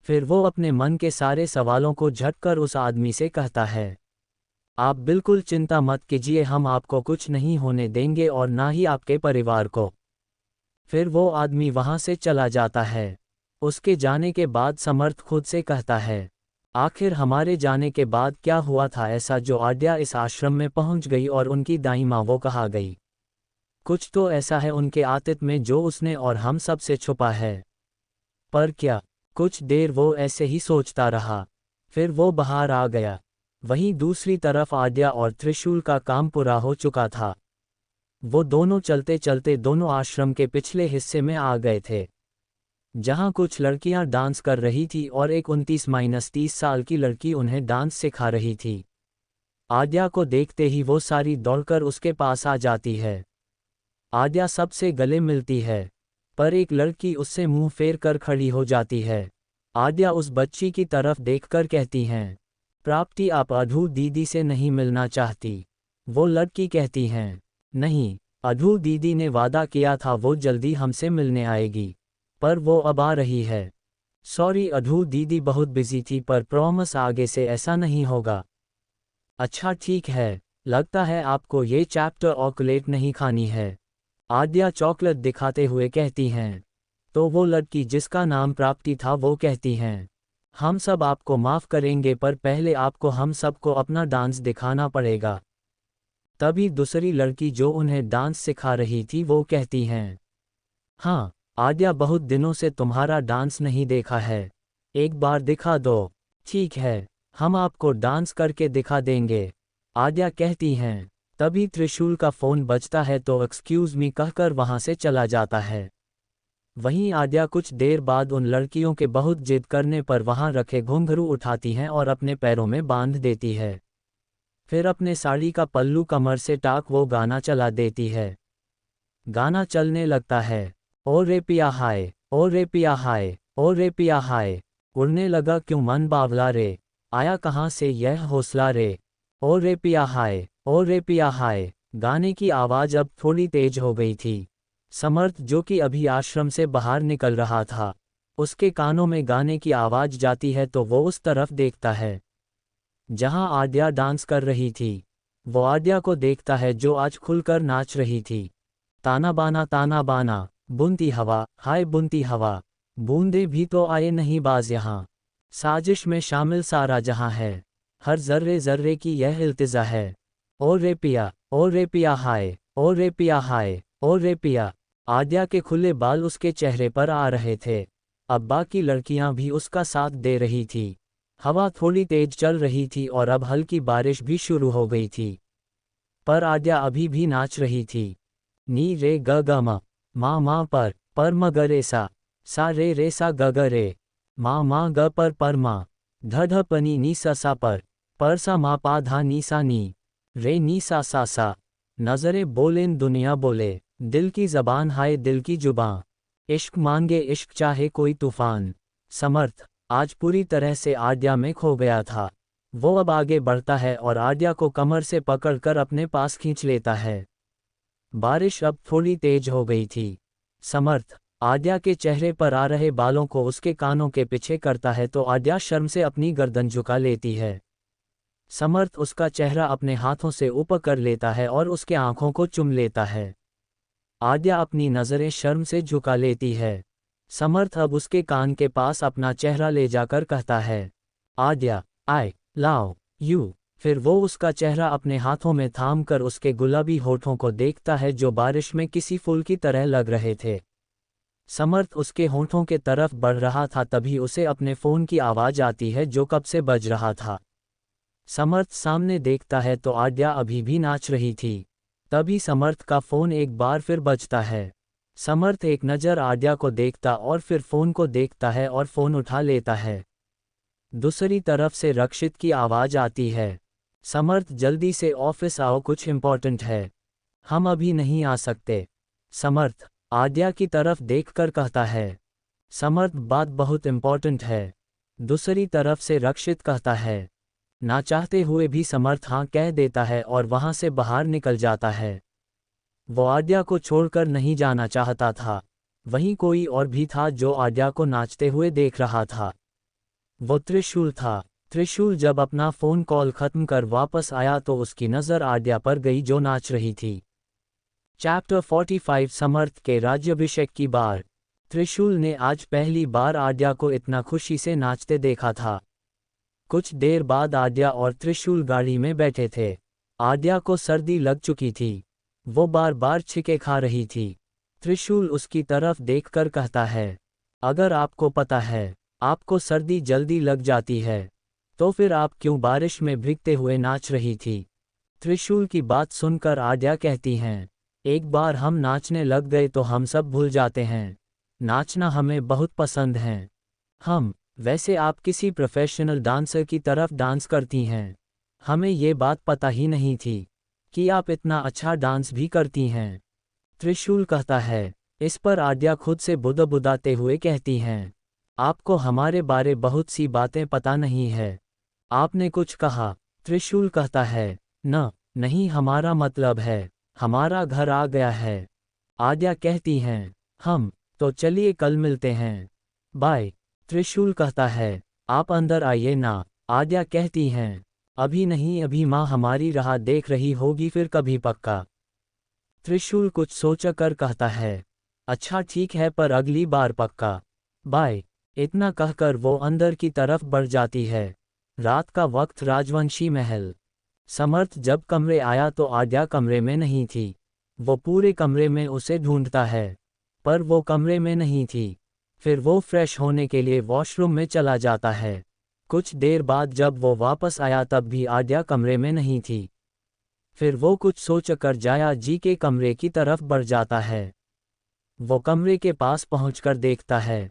फिर वो अपने मन के सारे सवालों को झटकर उस आदमी से कहता है, आप बिल्कुल चिंता मत कीजिए, हम आपको कुछ नहीं होने देंगे और ना ही आपके परिवार को। फिर वो आदमी वहाँ से चला जाता है। उसके जाने के बाद समर्थ खुद से कहता है, आखिर हमारे जाने के बाद क्या हुआ था ऐसा जो आद्या इस आश्रम में पहुँच गई और उनकी दाई माँ वो कहा गई। कुछ तो ऐसा है उनके आतिथ्य में जो उसने और हम सब से छुपा है। पर क्या? कुछ देर वो ऐसे ही सोचता रहा। फिर वो बाहर आ गया। वहीं दूसरी तरफ आद्या और त्रिशूल का काम पूरा हो चुका था। वो दोनों चलते चलते दोनों आश्रम के पिछले हिस्से में आ गए थे, जहां कुछ लड़कियां डांस कर रही थी और एक 29-30 साल की लड़की उन्हें डांस सिखा रही थी। आद्या को देखते ही वो सारी दौड़कर उसके पास आ जाती है। आद्या सबसे गले मिलती है, पर एक लड़की उससे मुंह फेर कर खड़ी हो जाती है। आद्या उस बच्ची की तरफ देखकर कहती हैं, प्राप्ति आप अधू दीदी से नहीं मिलना चाहती? वो लड़की कहती हैं, नहीं, अधू दीदी ने वादा किया था वो जल्दी हमसे मिलने आएगी, पर वो अब आ रही है। सॉरी अधू दीदी बहुत बिजी थी, पर प्रॉमिस आगे से ऐसा नहीं होगा। अच्छा ठीक है, लगता है आपको ये चैप्टर चॉकलेट नहीं खानी है, आद्या चॉकलेट दिखाते हुए कहती हैं। तो वो लड़की जिसका नाम प्राप्ति था वो कहती हैं, हम सब आपको माफ़ करेंगे, पर पहले आपको हम सबको अपना डांस दिखाना पड़ेगा। तभी दूसरी लड़की जो उन्हें डांस सिखा रही थी वो कहती हैं, हाँ आद्या, बहुत दिनों से तुम्हारा डांस नहीं देखा है, एक बार दिखा दो। ठीक है, हम आपको डांस करके दिखा देंगे, आद्या कहती हैं। तभी त्रिशूल का फ़ोन बजता है तो एक्सक्यूज़ मी कहकर वहाँ से चला जाता है। वहीं आद्या कुछ देर बाद उन लड़कियों के बहुत जिद करने पर वहाँ रखे घुंघरू उठाती हैं और अपने पैरों में बांध देती है। फिर अपने साड़ी का पल्लू कमर से टाक वो गाना चला देती है। गाना चलने लगता है, ओ रे पिया हाय, ओ रे पिया हाय, ओ रे पिया हाय, उड़ने लगा क्यों मन बावला रे, आया कहाँ से यह हौसला रे, ओ रे पिया हाय, ओ रे पिया हाय। गाने की आवाज़ अब थोड़ी तेज हो गई थी। समर्थ जो कि अभी आश्रम से बाहर निकल रहा था, उसके कानों में गाने की आवाज़ जाती है तो वो उस तरफ देखता है जहां आद्या डांस कर रही थी। वो आद्या को देखता है जो आज खुलकर नाच रही थी। ताना बाना बुनती हवा, हाय बुनती हवा, बूंदे भी तो आए नहीं बाज यहाँ, साजिश में शामिल सारा जहां है, हर जर्रे जर्रे की यह इल्तिजा है, ओ रे पिया, ओ रे पिया हाय, ओ रे पिया हाय, ओ रे पिया। आद्या के खुले बाल उसके चेहरे पर आ रहे थे। अब बाकी लड़कियां भी उसका साथ दे रही थी। हवा थोड़ी तेज चल रही थी और अब हल्की बारिश भी शुरू हो गई थी, पर आद्या अभी भी नाच रही थी। नी रे ग ग मा पर म ग रे सा रे सा ग ग रे, मा ग पर मा, ध ध पनी नी सा पर सा मा पा धा नी सा नी, रे नी सा। नजरे बोलें दुनिया बोले, दिल की ज़बान हाय दिल की जुबां, इश्क मांगे इश्क चाहे कोई तूफान। समर्थ आज पूरी तरह से आद्या में खो गया था। वो अब आगे बढ़ता है और आद्या को कमर से पकड़कर अपने पास खींच लेता है। बारिश अब थोड़ी तेज हो गई थी। समर्थ आद्या के चेहरे पर आ रहे बालों को उसके कानों के पीछे करता है तो आद्या शर्म से अपनी गर्दन झुका लेती है। समर्थ उसका चेहरा अपने हाथों से ऊपर कर लेता है और उसके आंखों को चूम लेता है। आद्या अपनी नज़रें शर्म से झुका लेती है। समर्थ अब उसके कान के पास अपना चेहरा ले जाकर कहता है, आद्या आई लव यू। फिर वो उसका चेहरा अपने हाथों में थाम कर उसके गुलाबी होठों को देखता है जो बारिश में किसी फूल की तरह लग रहे थे। समर्थ उसके होठों के तरफ बढ़ रहा था तभी उसे अपने फ़ोन की आवाज़ आती है जो कब से बज रहा था। समर्थ सामने देखता है तो आद्या अभी भी नाच रही थी। तभी समर्थ का फ़ोन एक बार फिर बजता है। समर्थ एक नज़र आद्या को देखता और फिर फ़ोन को देखता है और फ़ोन उठा लेता है। दूसरी तरफ से रक्षित की आवाज़ आती है, समर्थ जल्दी से ऑफिस आओ, कुछ इम्पोर्टेंट है, हम अभी नहीं आ सकते। समर्थ आद्या की तरफ देखकर कहता है, समर्थ बात बहुत इम्पोर्टेंट है। दूसरी तरफ से रक्षित कहता है। ना चाहते हुए भी समर्थ हाँ कह देता है और वहाँ से बाहर निकल जाता है। वो आद्या को छोड़कर नहीं जाना चाहता था। वहीं कोई और भी था जो आद्या को नाचते हुए देख रहा था। वो त्रिशूल था। त्रिशूल जब अपना फ़ोन कॉल ख़त्म कर वापस आया तो उसकी नज़र आद्या पर गई जो नाच रही थी। चैप्टर 45 समर्थ के राज्याभिषेक की बार। त्रिशूल ने आज पहली बार आद्या को इतना खुशी से नाचते देखा था। कुछ देर बाद आद्या और त्रिशूल गाड़ी में बैठे थे। आद्या को सर्दी लग चुकी थी। वो बार बार छिके खा रही थी। त्रिशूल उसकी तरफ देखकर कहता है, अगर आपको पता है आपको सर्दी जल्दी लग जाती है तो फिर आप क्यों बारिश में भीगते हुए नाच रही थी। त्रिशूल की बात सुनकर आद्या कहती हैं, एक बार हम नाचने लग गए तो हम सब भूल जाते हैं। नाचना हमें बहुत पसंद है। हम, वैसे आप किसी प्रोफेशनल डांसर की तरफ डांस करती हैं। हमें ये बात पता ही नहीं थी कि आप इतना अच्छा डांस भी करती हैं। त्रिशूल कहता है। इस पर आद्या खुद से बुदबुदाते हुए कहती हैं, आपको हमारे बारे बहुत सी बातें पता नहीं है। आपने कुछ कहा। त्रिशूल कहता है, नहीं हमारा मतलब है, हमारा घर आ गया है। आद्या कहती हैं, तो चलिए कल मिलते हैं। बाय। त्रिशूल कहता है, आप अंदर आइए ना। आद्या कहती हैं, अभी नहीं, अभी माँ हमारी राह देख रही होगी, फिर कभी पक्का। त्रिशूल कुछ सोचकर कहता है, अच्छा ठीक है, पर अगली बार पक्का। बाय। इतना कहकर वो अंदर की तरफ बढ़ जाती है। रात का वक्त, राजवंशी महल। समर्थ जब कमरे आया तो आद्या कमरे में नहीं थी। वो पूरे कमरे में उसे ढूंढता है, पर वो कमरे में नहीं थी। फिर वो फ्रेश होने के लिए वॉशरूम में चला जाता है। कुछ देर बाद जब वो वापस आया तब भी आद्या कमरे में नहीं थी। फिर वो कुछ सोचकर जाया जी के कमरे की तरफ बढ़ जाता है। वो कमरे के पास पहुंचकर देखता है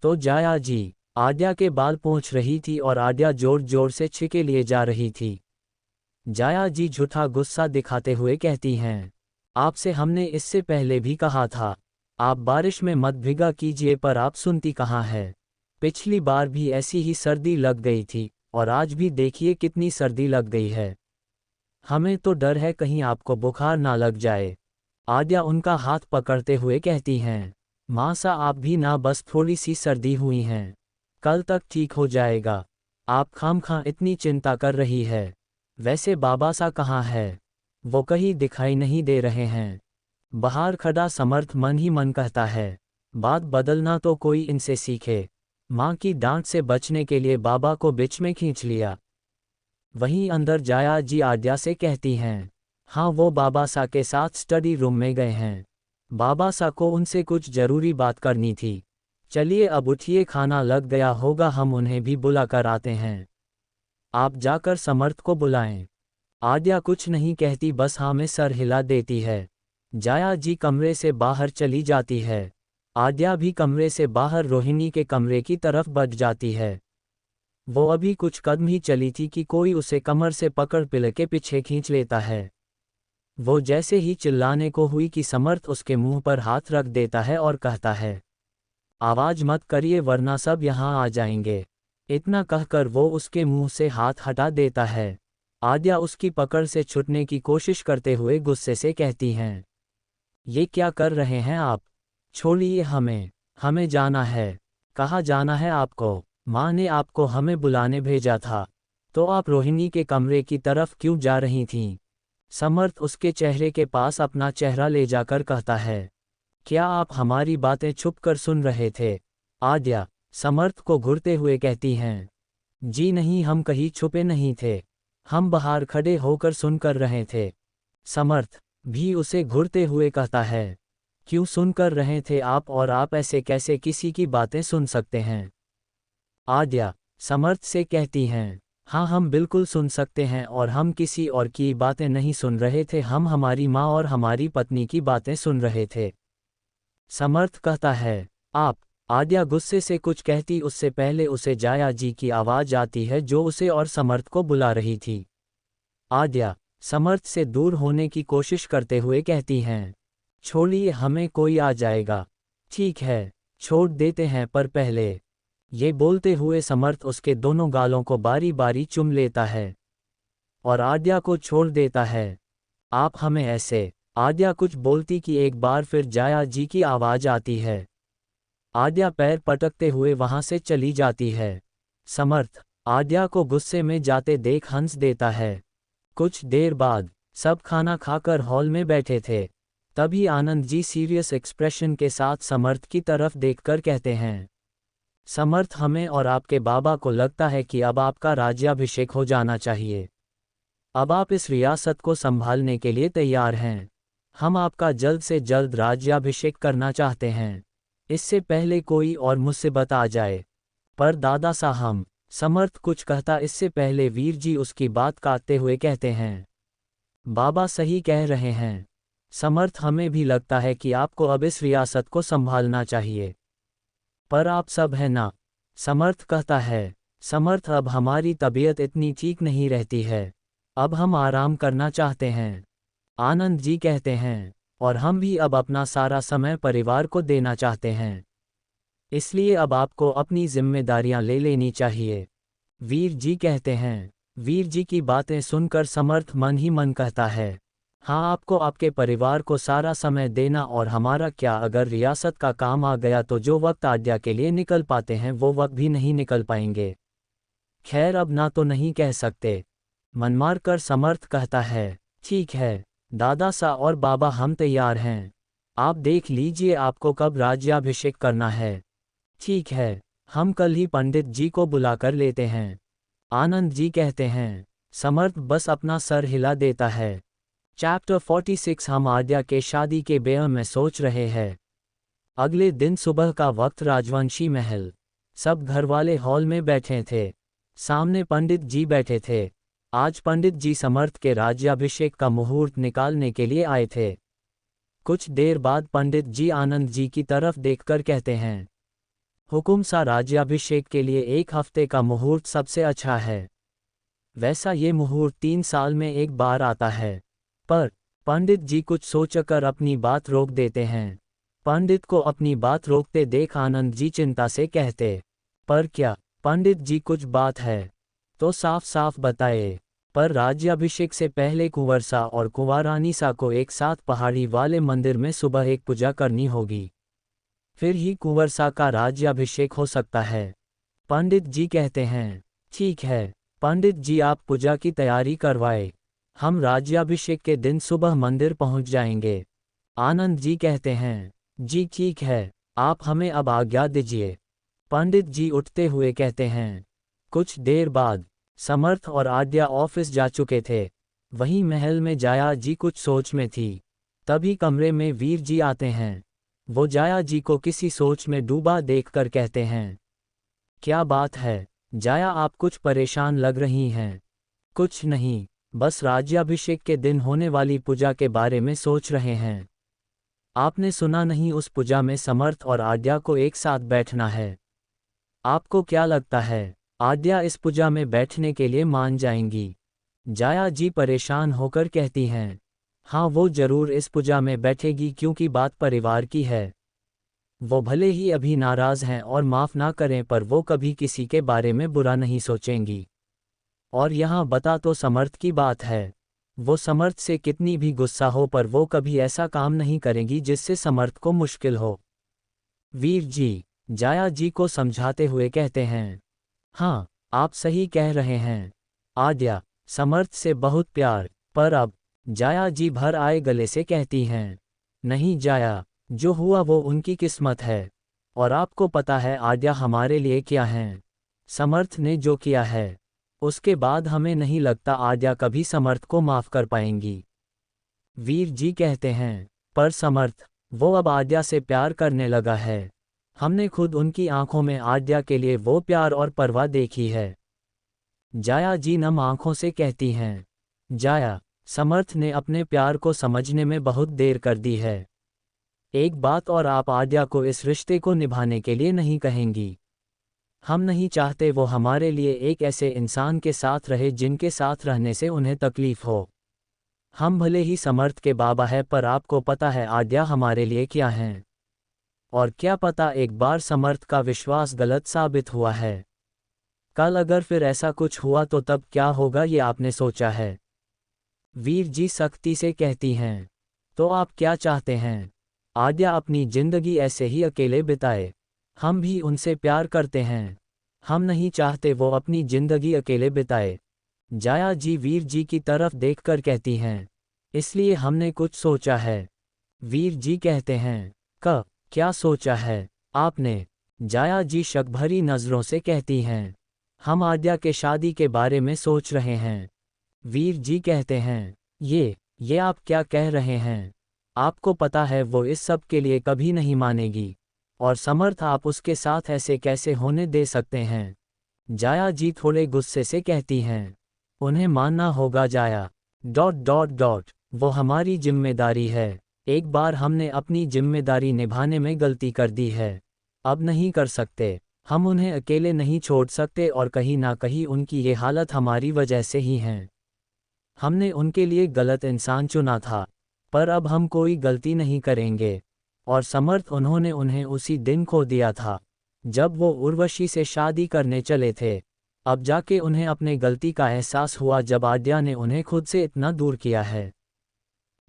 तो जाया जी आद्या के बाल पोंछ रही थी और आद्या जोर जोर से छिके लिए जा रही थी। जाया जी झूठा गुस्सा दिखाते हुए कहती हैं, आपसे हमने इससे पहले भी कहा था, आप बारिश में मत भीगा कीजिए, पर आप सुनती कहाँ है। पिछली बार भी ऐसी ही सर्दी लग गई थी और आज भी देखिए कितनी सर्दी लग गई है। हमें तो डर है कहीं आपको बुखार ना लग जाए। आद्या उनका हाथ पकड़ते हुए कहती हैं, माँ सा आप भी ना, बस थोड़ी सी सर्दी हुई हैं, कल तक ठीक हो जाएगा। आप खामखा इतनी चिंता कर रही है। वैसे बाबा सा कहाँ है? वो कहीं दिखाई नहीं दे रहे हैं। बाहर खड़ा समर्थ मन ही मन कहता है, बात बदलना तो कोई इनसे सीखे। माँ की डांट से बचने के लिए बाबा को बीच में खींच लिया। वहीं अंदर जाया जी आद्या से कहती हैं, हाँ वो बाबा सा के साथ स्टडी रूम में गए हैं। बाबा सा को उनसे कुछ जरूरी बात करनी थी। चलिए अब उठिए, खाना लग गया होगा, हम उन्हें भी बुला कर आते हैं। आप जाकर समर्थ को बुलाएं। आद्या कुछ नहीं कहती, बस हाँ में सर हिला देती है। जाया जी कमरे से बाहर चली जाती है। आद्या भी कमरे से बाहर रोहिणी के कमरे की तरफ बढ़ जाती है। वो अभी कुछ कदम ही चली थी कि कोई उसे कमर से पकड़ पिल के पीछे खींच लेता है। वो जैसे ही चिल्लाने को हुई कि समर्थ उसके मुंह पर हाथ रख देता है और कहता है, आवाज मत करिए वरना सब यहाँ आ जाएंगे। इतना कहकर वो उसके मुंह से हाथ हटा देता है। आद्या उसकी पकड़ से छूटने की कोशिश करते हुए गुस्से से कहती हैं, ये क्या कर रहे हैं आप? छोड़िए हमें जाना है। कहाँ जाना है आपको? माँ ने आपको हमें बुलाने भेजा था। तो आप रोहिणी के कमरे की तरफ क्यों जा रही थीं? समर्थ उसके चेहरे के पास अपना चेहरा ले जाकर कहता है, क्या आप हमारी बातें छुपकर सुन रहे थे? आद्या समर्थ को घूरते हुए कहती हैं, जी नहीं, हम कहीं छुपे नहीं थे, हम बाहर खड़े होकर सुनकर रहे थे। समर्थ भी उसे घूरते हुए कहता है, क्यों सुनकर रहे थे आप, और आप ऐसे कैसे किसी की बातें सुन सकते हैं? आद्या समर्थ से कहती हैं, हाँ हम बिल्कुल सुन सकते हैं, और हम किसी और की बातें नहीं सुन रहे थे, हम हमारी माँ और हमारी पत्नी की बातें सुन रहे थे। समर्थ कहता है, आप? आद्या गुस्से से कुछ कहती उससे पहले उसे जाया जी की आवाज आती है जो उसे और समर्थ को बुला रही थी। आद्या समर्थ से दूर होने की कोशिश करते हुए कहती हैं, छोड़िए हमें, कोई आ जाएगा। ठीक है, छोड़ देते हैं, पर पहले। ये बोलते हुए समर्थ उसके दोनों गालों को बारी बारी चूम लेता है और आद्या को छोड़ देता है। आप हमें ऐसे। आद्या कुछ बोलती कि एक बार फिर जाया जी की आवाज आती है। आद्या पैर पटकते हुए वहां से चली जाती है। समर्थ आद्या को गुस्से में जाते देख हंस देता है। कुछ देर बाद सब खाना खाकर हॉल में बैठे थे। तभी आनंद जी सीरियस एक्सप्रेशन के साथ समर्थ की तरफ देखकर कहते हैं, समर्थ, हमें और आपके बाबा को लगता है कि अब आपका राज्याभिषेक हो जाना चाहिए। अब आप इस रियासत को संभालने के लिए तैयार हैं। हम आपका जल्द से जल्द राज्याभिषेक करना चाहते हैं, इससे पहले कोई और मुसीबत आ जाए। पर दादा साहब, समर्थ कुछ कहता इससे पहले वीर जी उसकी बात काटते हुए कहते हैं, बाबा सही कह रहे हैं। समर्थ हमें भी लगता है कि आपको अब इस रियासत को संभालना चाहिए। पर आप सब है ना? समर्थ कहता है। समर्थ अब हमारी तबीयत इतनी ठीक नहीं रहती है। अब हम आराम करना चाहते हैं। आनंद जी कहते हैं। और हम भी अब अपना सारा समय परिवार को देना चाहते हैं। इसलिए अब आपको अपनी जिम्मेदारियां ले लेनी चाहिए। वीर जी कहते हैं। वीर जी की बातें सुनकर समर्थ मन ही मन कहता है, हाँ, आपको आपके परिवार को सारा समय देना और हमारा क्या, अगर रियासत का काम आ गया तो जो वक्त आज्ञा के लिए निकल पाते हैं वो वक्त भी नहीं निकल पाएंगे। खैर अब ना तो नहीं कह सकते। मन मार कर समर्थ कहता है, ठीक है दादा सा और बाबा, हम तैयार हैं। आप देख लीजिए आपको कब राज्याभिषेक करना है। ठीक है, हम कल ही पंडित जी को बुलाकर लेते हैं। आनंद जी कहते हैं। समर्थ बस अपना सर हिला देता है। चैप्टर 46 हम आद्या के शादी के बारे में सोच रहे हैं। अगले दिन सुबह का वक्त राजवंशी महल। सब घरवाले हॉल में बैठे थे। सामने पंडित जी बैठे थे। आज पंडित जी समर्थ के राज्याभिषेक का मुहूर्त निकालने के लिए आए थे। कुछ देर बाद पंडित जी आनंद जी की तरफ देखकर कहते हैं, हुकुम सा, राज्याभिषेक के लिए 1 हफ्ते का मुहूर्त सबसे अच्छा है। वैसा ये मुहूर्त 3 साल में एक बार आता है। पर पंडित जी कुछ सोचकर अपनी बात रोक देते हैं। पंडित को अपनी बात रोकते देख आनंद जी चिंता से कहते, पर क्या पंडित जी, कुछ बात है तो साफ साफ बताए। पर राज्याभिषेक से पहले कुंवर सा और कुंवारानी सा को एक साथ पहाड़ी वाले मंदिर में सुबह एक पूजा करनी होगी। फिर ही कुंवर सा का राज्याभिषेक हो सकता है। पंडित जी कहते हैं, ठीक है पंडित जी, आप पूजा की तैयारी करवाए। हम राज्याभिषेक के दिन सुबह मंदिर पहुंच जाएंगे। आनंद जी कहते हैं, जी ठीक है, आप हमें अब आज्ञा दीजिए। पंडित जी उठते हुए कहते हैं। कुछ देर बाद समर्थ और आद्या ऑफिस जा चुके थे। वहीं महल में जाया जी कुछ सोच में थी। तभी कमरे में वीर जी आते हैं। वो जाया जी को किसी सोच में डूबा देखकर कहते हैं, क्या बात है जाया, आप कुछ परेशान लग रही हैं। कुछ नहीं, बस राज्याभिषेक के दिन होने वाली पूजा के बारे में सोच रहे हैं। आपने सुना नहीं, उस पूजा में समर्थ और आद्या को एक साथ बैठना है। आपको क्या लगता है आद्या इस पूजा में बैठने के लिए मान जाएंगी? जाया जी परेशान होकर कहती हैं, हाँ वो जरूर इस पूजा में बैठेगी, क्योंकि बात परिवार की है। वो भले ही अभी नाराज हैं और माफ़ ना करें, पर वो कभी किसी के बारे में बुरा नहीं सोचेंगी। और यहाँ बता तो समर्थ की बात है। वो समर्थ से कितनी भी गुस्सा हो, पर वो कभी ऐसा काम नहीं करेंगी जिससे समर्थ को मुश्किल हो। वीर जी जाया जी को समझाते हुए कहते हैं, हाँ आप सही कह रहे हैं। आद्या समर्थ से बहुत प्यार, पर अब जाया जी भर आए गले से कहती हैं, नहीं जाया, जो हुआ वो उनकी किस्मत है। और आपको पता है आद्या हमारे लिए क्या हैं। समर्थ ने जो किया है उसके बाद हमें नहीं लगता आद्या कभी समर्थ को माफ़ कर पाएंगी। वीर जी कहते हैं, पर समर्थ, वो अब आद्या से प्यार करने लगा है। हमने खुद उनकी आंखों में आद्या के लिए वो प्यार और परवाह देखी है। जाया जी नम आंखों से कहती हैं, जाया, समर्थ ने अपने प्यार को समझने में बहुत देर कर दी है। एक बात और, आप आद्या को इस रिश्ते को निभाने के लिए नहीं कहेंगी। हम नहीं चाहते वो हमारे लिए एक ऐसे इंसान के साथ रहे जिनके साथ रहने से उन्हें तकलीफ हो। हम भले ही समर्थ के बाबा हैं, पर आपको पता है आद्या हमारे लिए क्या हैं। और क्या पता एक बार समर्थ का विश्वास गलत साबित हुआ है। कल अगर फिर ऐसा कुछ हुआ तो तब क्या होगा, ये आपने सोचा है? वीर जी सख्ती से कहती हैं, तो आप क्या चाहते हैं? आद्या अपनी जिंदगी ऐसे ही अकेले बिताए। हम भी उनसे प्यार करते हैं। हम नहीं चाहते वो अपनी जिंदगी अकेले बिताए। जाया जी वीर जी की तरफ देखकर कहती हैं, इसलिए हमने कुछ सोचा है। वीर जी कहते हैं, क्या सोचा है आपने? जाया जी शक भरी नज़रों से कहती हैं, हम आद्या के शादी के बारे में सोच रहे हैं। वीर जी कहते हैं, ये आप क्या कह रहे हैं? आपको पता है वो इस सब के लिए कभी नहीं मानेगी। और समर्थ, आप उसके साथ ऐसे कैसे होने दे सकते हैं? जाया जी थोड़े गुस्से से कहती हैं, उन्हें मानना होगा जाया। वो हमारी जिम्मेदारी है। एक बार हमने अपनी जिम्मेदारी निभाने में गलती कर दी है, अब नहीं कर सकते। हम उन्हें अकेले नहीं छोड़ सकते और कहीं ना कहीं उनकी ये हालत हमारी वजह से ही है। हमने उनके लिए गलत इंसान चुना था, पर अब हम कोई गलती नहीं करेंगे। और समर्थ उन्होंने उन्हें उसी दिन खो दिया था जब वो उर्वशी से शादी करने चले थे। अब जाके उन्हें अपने गलती का एहसास हुआ जब आद्या ने उन्हें खुद से इतना दूर किया है।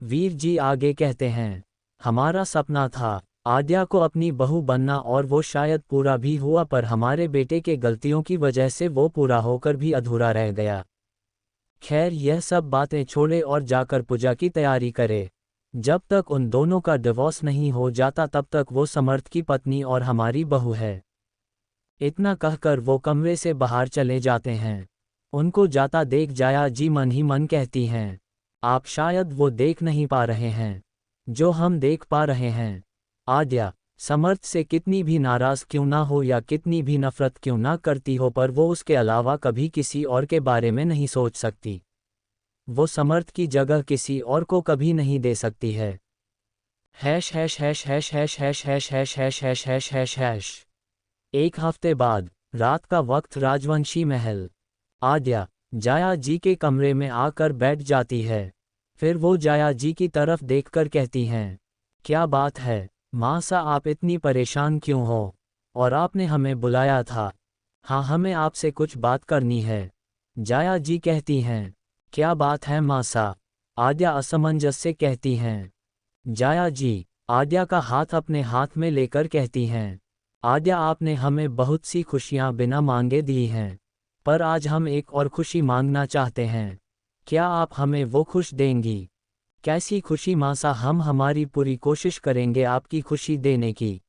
वीर जी आगे कहते हैं, हमारा सपना था आद्या को अपनी बहू बनना और वो शायद पूरा भी हुआ, पर हमारे बेटे के गलतियों की वजह से वो पूरा होकर भी अधूरा रह गया। खैर यह सब बातें छोड़े और जाकर पूजा की तैयारी करे। जब तक उन दोनों का डिवोर्स नहीं हो जाता तब तक वो समर्थ की पत्नी और हमारी बहू है। इतना कहकर वो कमरे से बाहर चले जाते हैं। उनको जाता देख जाया जी मन ही मन कहती हैं, आप शायद वो देख नहीं पा रहे हैं जो हम देख पा रहे हैं। आद्या समर्थ से कितनी भी नाराज क्यों ना हो या कितनी भी नफरत क्यों ना करती हो, पर वो उसके अलावा कभी किसी और के बारे में नहीं सोच सकती। वो समर्थ की जगह किसी और को कभी नहीं दे सकती है। Hash hash hash hash hash hash hash hash hash hash hash hash hash. एक हफ्ते बाद रात का वक्त, राजवंशी महल। आद्या जाया जी के कमरे में आकर बैठ जाती है। फिर वो जाया जी की तरफ देखकर कहती हैं, क्या बात है माँ सा, आप इतनी परेशान क्यों हो? और आपने हमें बुलाया था? हाँ, हमें आपसे कुछ बात करनी है। जाया जी कहती हैं, क्या बात है माँ सा? आद्या असमंजस से कहती हैं। जाया जी आद्या का हाथ अपने हाथ में लेकर कहती हैं, आद्या आपने हमें बहुत सी खुशियाँ बिना मांगे दी हैं, पर आज हम एक और खुशी मांगना चाहते हैं। क्या आप हमें वो खुश देंगी? कैसी खुशी माँ सा? हम हमारी पूरी कोशिश करेंगे आपकी खुशी देने की।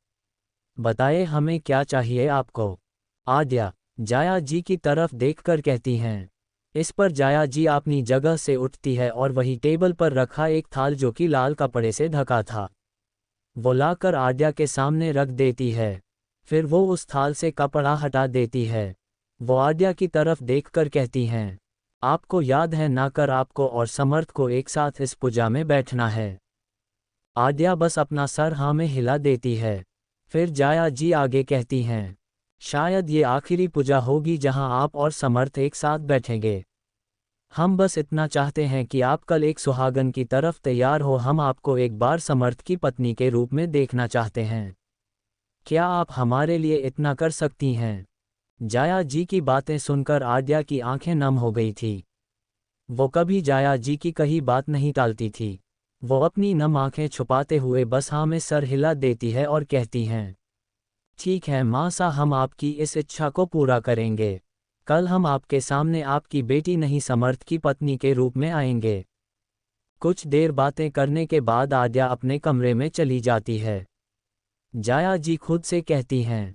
बताए हमें क्या चाहिए आपको? आद्या जाया जी की तरफ देखकर कहती हैं। इस पर जाया जी अपनी जगह से उठती है और वही टेबल पर रखा एक थाल जो कि लाल कपड़े से ढका था वो लाकर आद्या के सामने रख देती है। फिर वो उस थाल से कपड़ा हटा देती है। वो आद्या की तरफ देखकर कहती हैं, आपको याद है ना कर आपको और समर्थ को एक साथ इस पूजा में बैठना है। आद्या बस अपना सर हाँ में हिला देती है। फिर जाया जी आगे कहती हैं, शायद ये आखिरी पूजा होगी जहां आप और समर्थ एक साथ बैठेंगे। हम बस इतना चाहते हैं कि आप कल एक सुहागन की तरफ तैयार हो। हम आपको एक बार समर्थ की पत्नी के रूप में देखना चाहते हैं। क्या आप हमारे लिए इतना कर सकती हैं? जाया जी की बातें सुनकर आद्या की आंखें नम हो गई थी। वो कभी जाया जी की कही बात नहीं टालती थी। वो अपनी नम आंखें छुपाते हुए बस हाँ में सर हिला देती है और कहती हैं, ठीक है माँ सा, हम आपकी इस इच्छा को पूरा करेंगे। कल हम आपके सामने आपकी बेटी नहीं समर्थ की पत्नी के रूप में आएंगे। कुछ देर बातें करने के बाद आद्या अपने कमरे में चली जाती है। जाया जी खुद से कहती हैं,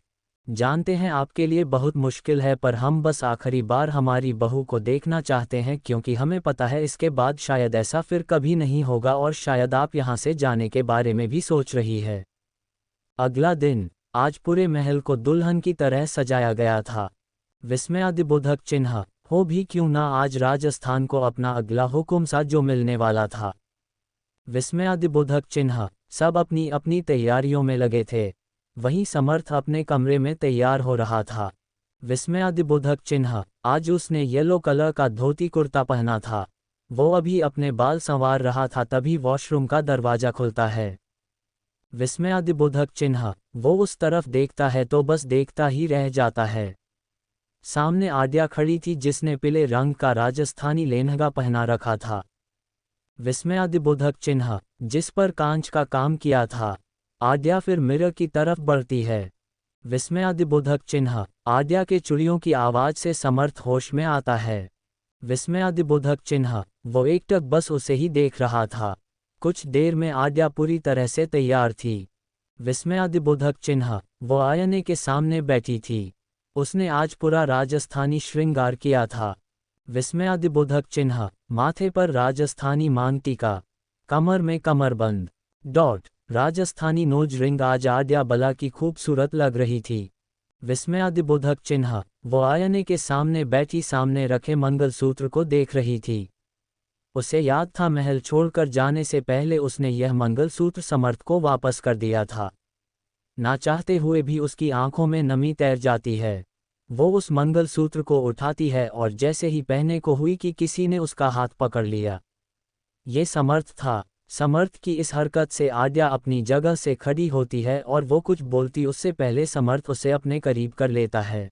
जानते हैं आपके लिए बहुत मुश्किल है, पर हम बस आखिरी बार हमारी बहू को देखना चाहते हैं क्योंकि हमें पता है इसके बाद शायद ऐसा फिर कभी नहीं होगा और शायद आप यहाँ से जाने के बारे में भी सोच रही है। अगला दिन आज पूरे महल को दुल्हन की तरह सजाया गया था। विस्मयादिबोधक चिन्ह हो भी क्यों ना, आज राजस्थान को अपना अगला हुक्म सा जो मिलने वाला था। विस्मयादिबोधक चिन्ह सब अपनी अपनी तैयारियों में लगे थे। वहीं समर्थ अपने कमरे में तैयार हो रहा था। विस्मयादिबोधक चिन्ह आज उसने येलो कलर का धोती कुर्ता पहना था। वो अभी अपने बाल संवार रहा था तभी वॉशरूम का दरवाजा खुलता है। विस्मयादिबोधक चिन्ह वो उस तरफ देखता है तो बस देखता ही रह जाता है। सामने आद्या खड़ी थी जिसने पीले रंग का राजस्थानी लेहंगा पहना रखा था। विस्मयादिबोधक चिन्ह जिस पर कांच का काम किया था। आद्या फिर मिरर की तरफ बढ़ती है। विस्मयादिबोधक चिन्ह आद्या के चुड़ियों की आवाज से समर्थ होश में आता है। विस्मयादिबोधक चिन्ह वो एकटक बस उसे ही देख रहा था। कुछ देर में आद्या पूरी तरह से तैयार थी। विस्मयादिबोधक चिन्ह वो आईने के सामने बैठी थी। उसने आज पूरा राजस्थानी श्रृंगार किया था। विस्मयादिबोधक चिन्ह माथे पर राजस्थानी मांग टीका, कमर में कमरबंद राजस्थानी नोज रिंग। आज आद्या बला की खूबसूरत लग रही थी। विस्मयादिबोधक चिन्ह वो आईने के सामने बैठी सामने रखे मंगलसूत्र को देख रही थी। उसे याद था महल छोड़कर जाने से पहले उसने यह मंगलसूत्र समर्थ को वापस कर दिया था। ना चाहते हुए भी उसकी आंखों में नमी तैर जाती है। वो उस मंगलसूत्र को उठाती है और जैसे ही पहनने को हुई कि किसी ने उसका हाथ पकड़ लिया। ये समर्थ था। समर्थ की इस हरकत से आद्या अपनी जगह से खड़ी होती है और वो कुछ बोलती उससे पहले समर्थ उसे अपने करीब कर लेता है।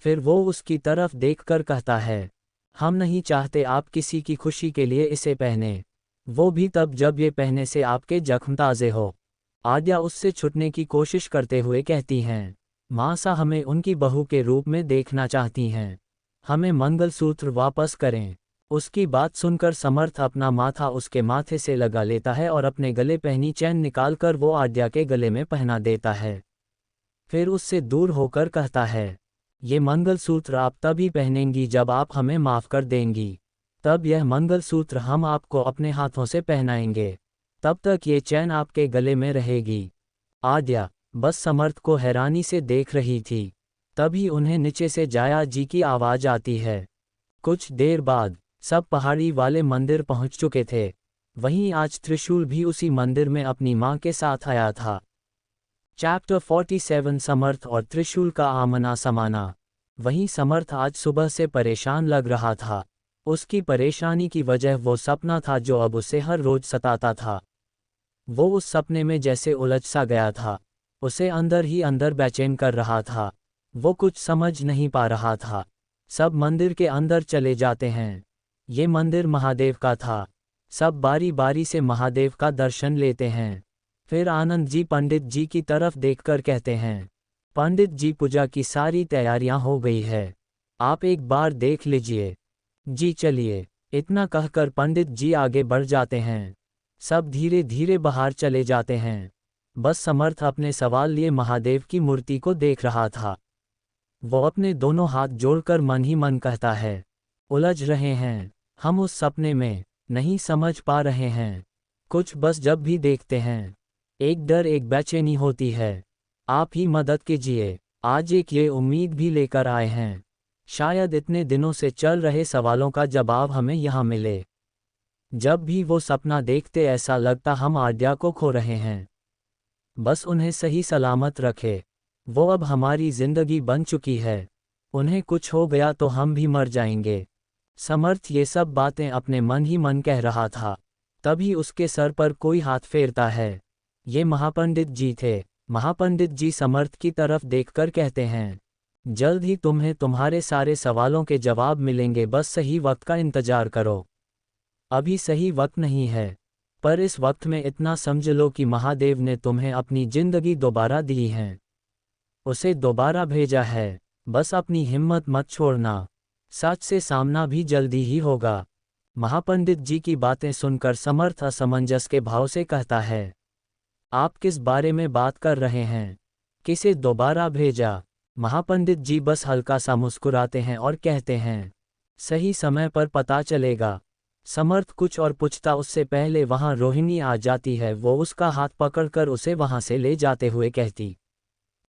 फिर वो उसकी तरफ देखकर कहता है, हम नहीं चाहते आप किसी की खुशी के लिए इसे पहने, वो भी तब जब ये पहने से आपके जख्म ताज़े हो। आद्या उससे छुटने की कोशिश करते हुए कहती हैं, मासा हमें उनकी बहू के रूप में देखना चाहती हैं, हमें मंगलसूत्र वापस करें। उसकी बात सुनकर समर्थ अपना माथा उसके माथे से लगा लेता है और अपने गले पहनी चैन निकालकर वो आद्या के गले में पहना देता है। फिर उससे दूर होकर कहता है, ये मंगलसूत्र आप तभी पहनेंगी जब आप हमें माफ़ कर देंगी, तब यह मंगलसूत्र हम आपको अपने हाथों से पहनाएंगे, तब तक ये चैन आपके गले में रहेगी। आद्या बस समर्थ को हैरानी से देख रही थी। तभी उन्हें नीचे से जाया जी की आवाज़ आती है। कुछ देर बाद सब पहाड़ी वाले मंदिर पहुंच चुके थे। वहीं आज त्रिशूल भी उसी मंदिर में अपनी मां के साथ आया था। चैप्टर 47 समर्थ और त्रिशूल का आमना समाना। वहीं समर्थ आज सुबह से परेशान लग रहा था। उसकी परेशानी की वजह वो सपना था जो अब उसे हर रोज सताता था। वो उस सपने में जैसे उलझ सा गया था। उसे अंदर ही अंदर बेचैन कर रहा था। वो कुछ समझ नहीं पा रहा था। सब मंदिर के अंदर चले जाते हैं। ये मंदिर महादेव का था। सब बारी बारी से महादेव का दर्शन लेते हैं। फिर आनंद जी पंडित जी की तरफ देखकर कहते हैं, पंडित जी पूजा की सारी तैयारियां हो गई है, आप एक बार देख लीजिए। जी चलिए। इतना कहकर पंडित जी आगे बढ़ जाते हैं। सब धीरे धीरे बाहर चले जाते हैं। बस समर्थ अपने सवाल लिए महादेव की मूर्ति को देख रहा था। वो अपने दोनों हाथ जोड़कर मन ही मन कहता है, उलझ रहे हैं हम उस सपने में, नहीं समझ पा रहे हैं कुछ, बस जब भी देखते हैं एक डर एक बेचैनी होती है। आप ही मदद कीजिए। आज एक ये उम्मीद भी लेकर आए हैं, शायद इतने दिनों से चल रहे सवालों का जवाब हमें यहाँ मिले। जब भी वो सपना देखते ऐसा लगता हम आद्या को खो रहे हैं। बस उन्हें सही सलामत रखे। वो अब हमारी जिंदगी बन चुकी है। उन्हें कुछ हो गया तो हम भी मर जाएंगे। समर्थ ये सब बातें अपने मन ही मन कह रहा था। तभी उसके सर पर कोई हाथ फेरता है। ये महापंडित जी थे। महापंडित जी समर्थ की तरफ देखकर कहते हैं, जल्द ही तुम्हें तुम्हारे सारे सवालों के जवाब मिलेंगे, बस सही वक्त का इंतजार करो। अभी सही वक्त नहीं है, पर इस वक्त में इतना समझ लो कि महादेव ने तुम्हें अपनी जिंदगी दोबारा दी है, उसे दोबारा भेजा है। बस अपनी हिम्मत मत छोड़ना, सच से सामना भी जल्दी ही होगा। महापंडित जी की बातें सुनकर समर्थ असमंजस के भाव से कहता है, आप किस बारे में बात कर रहे हैं? किसे दोबारा भेजा? महापंडित जी बस हल्का सा मुस्कुराते हैं और कहते हैं, सही समय पर पता चलेगा। समर्थ कुछ और पूछता उससे पहले वहां रोहिणी आ जाती है। वो उसका हाथ पकड़कर उसे वहां से ले जाते हुए कहती,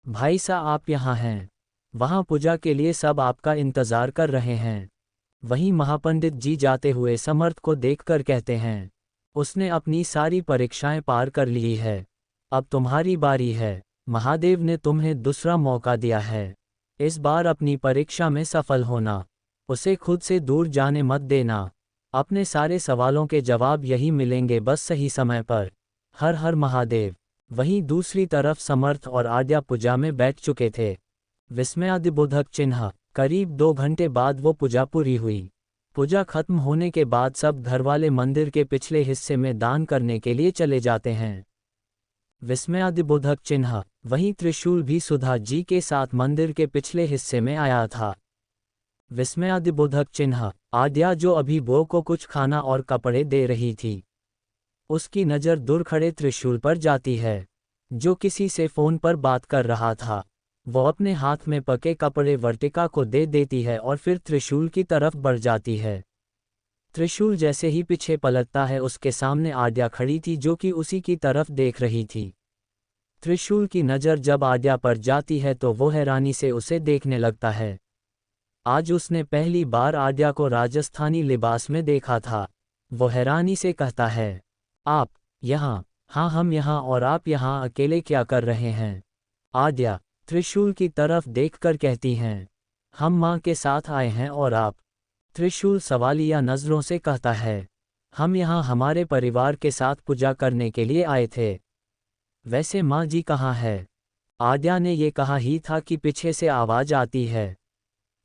भाई साहब आप यहाँ हैं, वहां पूजा के लिए सब आपका इंतजार कर रहे हैं। वहीं महापंडित जी जाते हुए समर्थ को देखकर कहते हैं, उसने अपनी सारी परीक्षाएं पार कर ली है, अब तुम्हारी बारी है। महादेव ने तुम्हें दूसरा मौका दिया है। इस बार अपनी परीक्षा में सफल होना, उसे खुद से दूर जाने मत देना। अपने सारे सवालों के जवाब यही मिलेंगे, बस सही समय पर। हर हर महादेव। वहीं दूसरी तरफ समर्थ और आद्या पूजा में बैठ चुके थे। विस्मयादिबोधक चिन्ह। करीब 2 घंटे बाद वो पूजा पूरी हुई। पूजा खत्म होने के बाद सब घरवाले मंदिर के पिछले हिस्से में दान करने के लिए चले जाते हैं। विस्मयादिबोधक चिन्ह। वहीं त्रिशूल भी सुधा जी के साथ मंदिर के पिछले हिस्से में आया था। विस्मयादिबोधक चिन्ह। आद्या जो अभी बो को कुछ खाना और कपड़े दे रही थी, उसकी नज़र दूर खड़े त्रिशूल पर जाती है, जो किसी से फ़ोन पर बात कर रहा था। वो अपने हाथ में पके कपड़े वर्तिका को दे देती है और फिर त्रिशूल की तरफ बढ़ जाती है। त्रिशूल जैसे ही पीछे पलटता है, उसके सामने आद्या खड़ी थी जो कि उसी की तरफ देख रही थी। त्रिशूल की नज़र जब आद्या पर जाती है तो वो हैरानी से उसे देखने लगता है। आज उसने पहली बार आद्या को राजस्थानी लिबास में देखा था। वो हैरानी से कहता है, आप यहाँ? हाँ, हम यहाँ, और आप यहाँ अकेले क्या कर रहे हैं? आद्या त्रिशूल की तरफ देखकर कहती हैं, हम माँ के साथ आए हैं, और आप? त्रिशूल सवालिया नज़रों से कहता है, हम यहाँ हमारे परिवार के साथ पूजा करने के लिए आए थे। वैसे माँ जी कहाँ है? आद्या ने ये कहा ही था कि पीछे से आवाज़ आती है,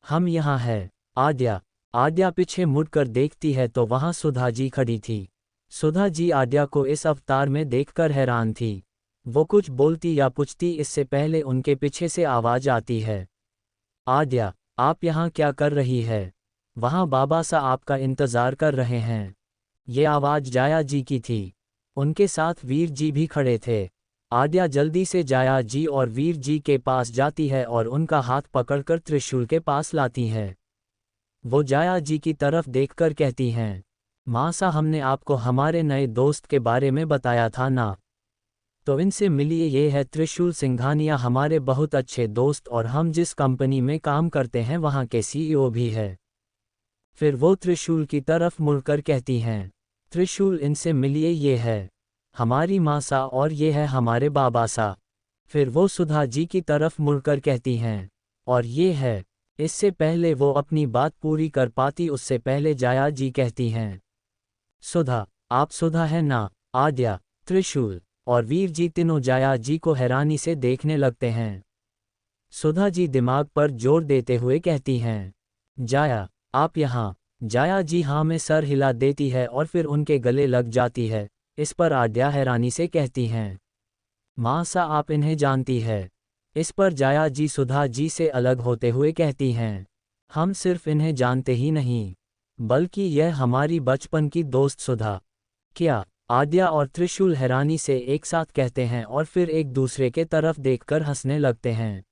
हम यहाँ है। आद्या आद्या पीछे मुड़कर देखती है तो वहाँ सुधा जी खड़ी थी। सुधा जी आद्या को इस अवतार में देखकर हैरान थी। वो कुछ बोलती या पूछती इससे पहले उनके पीछे से आवाज़ आती है, आद्या आप यहाँ क्या कर रही है? वहाँ बाबा सा आपका इंतज़ार कर रहे हैं। ये आवाज़ जाया जी की थी। उनके साथ वीर जी भी खड़े थे। आद्या जल्दी से जाया जी और वीर जी के पास जाती है और उनका हाथ पकड़कर त्रिशूल के पास लाती है। वो जाया जी की तरफ देखकर कहती हैं, माँ सा हमने आपको हमारे नए दोस्त के बारे में बताया था ना? तो इनसे मिलिए, ये है त्रिशूल सिंघानिया, हमारे बहुत अच्छे दोस्त, और हम जिस कंपनी में काम करते हैं वहाँ के सीईओ भी है। फिर वो त्रिशूल की तरफ मुड़कर कहती हैं, त्रिशूल इनसे मिलिए, ये है हमारी माँ सा और ये है हमारे बाबा सा। फिर वो सुधा जी की तरफ मुड़कर कहती हैं, और ये है। इससे पहले वो अपनी बात पूरी कर पाती उससे पहले जाया जी कहती हैं, सुधा आप सुधा है ना? आद्या त्रिशूल और वीर जी तीनों जाया जी को हैरानी से देखने लगते हैं। सुधा जी दिमाग पर जोर देते हुए कहती हैं, जाया आप यहाँ? जाया जी हाँ में सर हिला देती है और फिर उनके गले लग जाती है। इस पर आद्या हैरानी से कहती हैं, माँ सा आप इन्हें जानती है? इस पर जाया जी सुधा जी से अलग होते हुए कहती हैं, हम सिर्फ इन्हें जानते ही नहीं, बल्कि यह हमारी बचपन की दोस्त सुधा। क्या? आद्या और त्रिशूल हैरानी से एक साथ कहते हैं और फिर एक दूसरे के तरफ देखकर हंसने लगते हैं।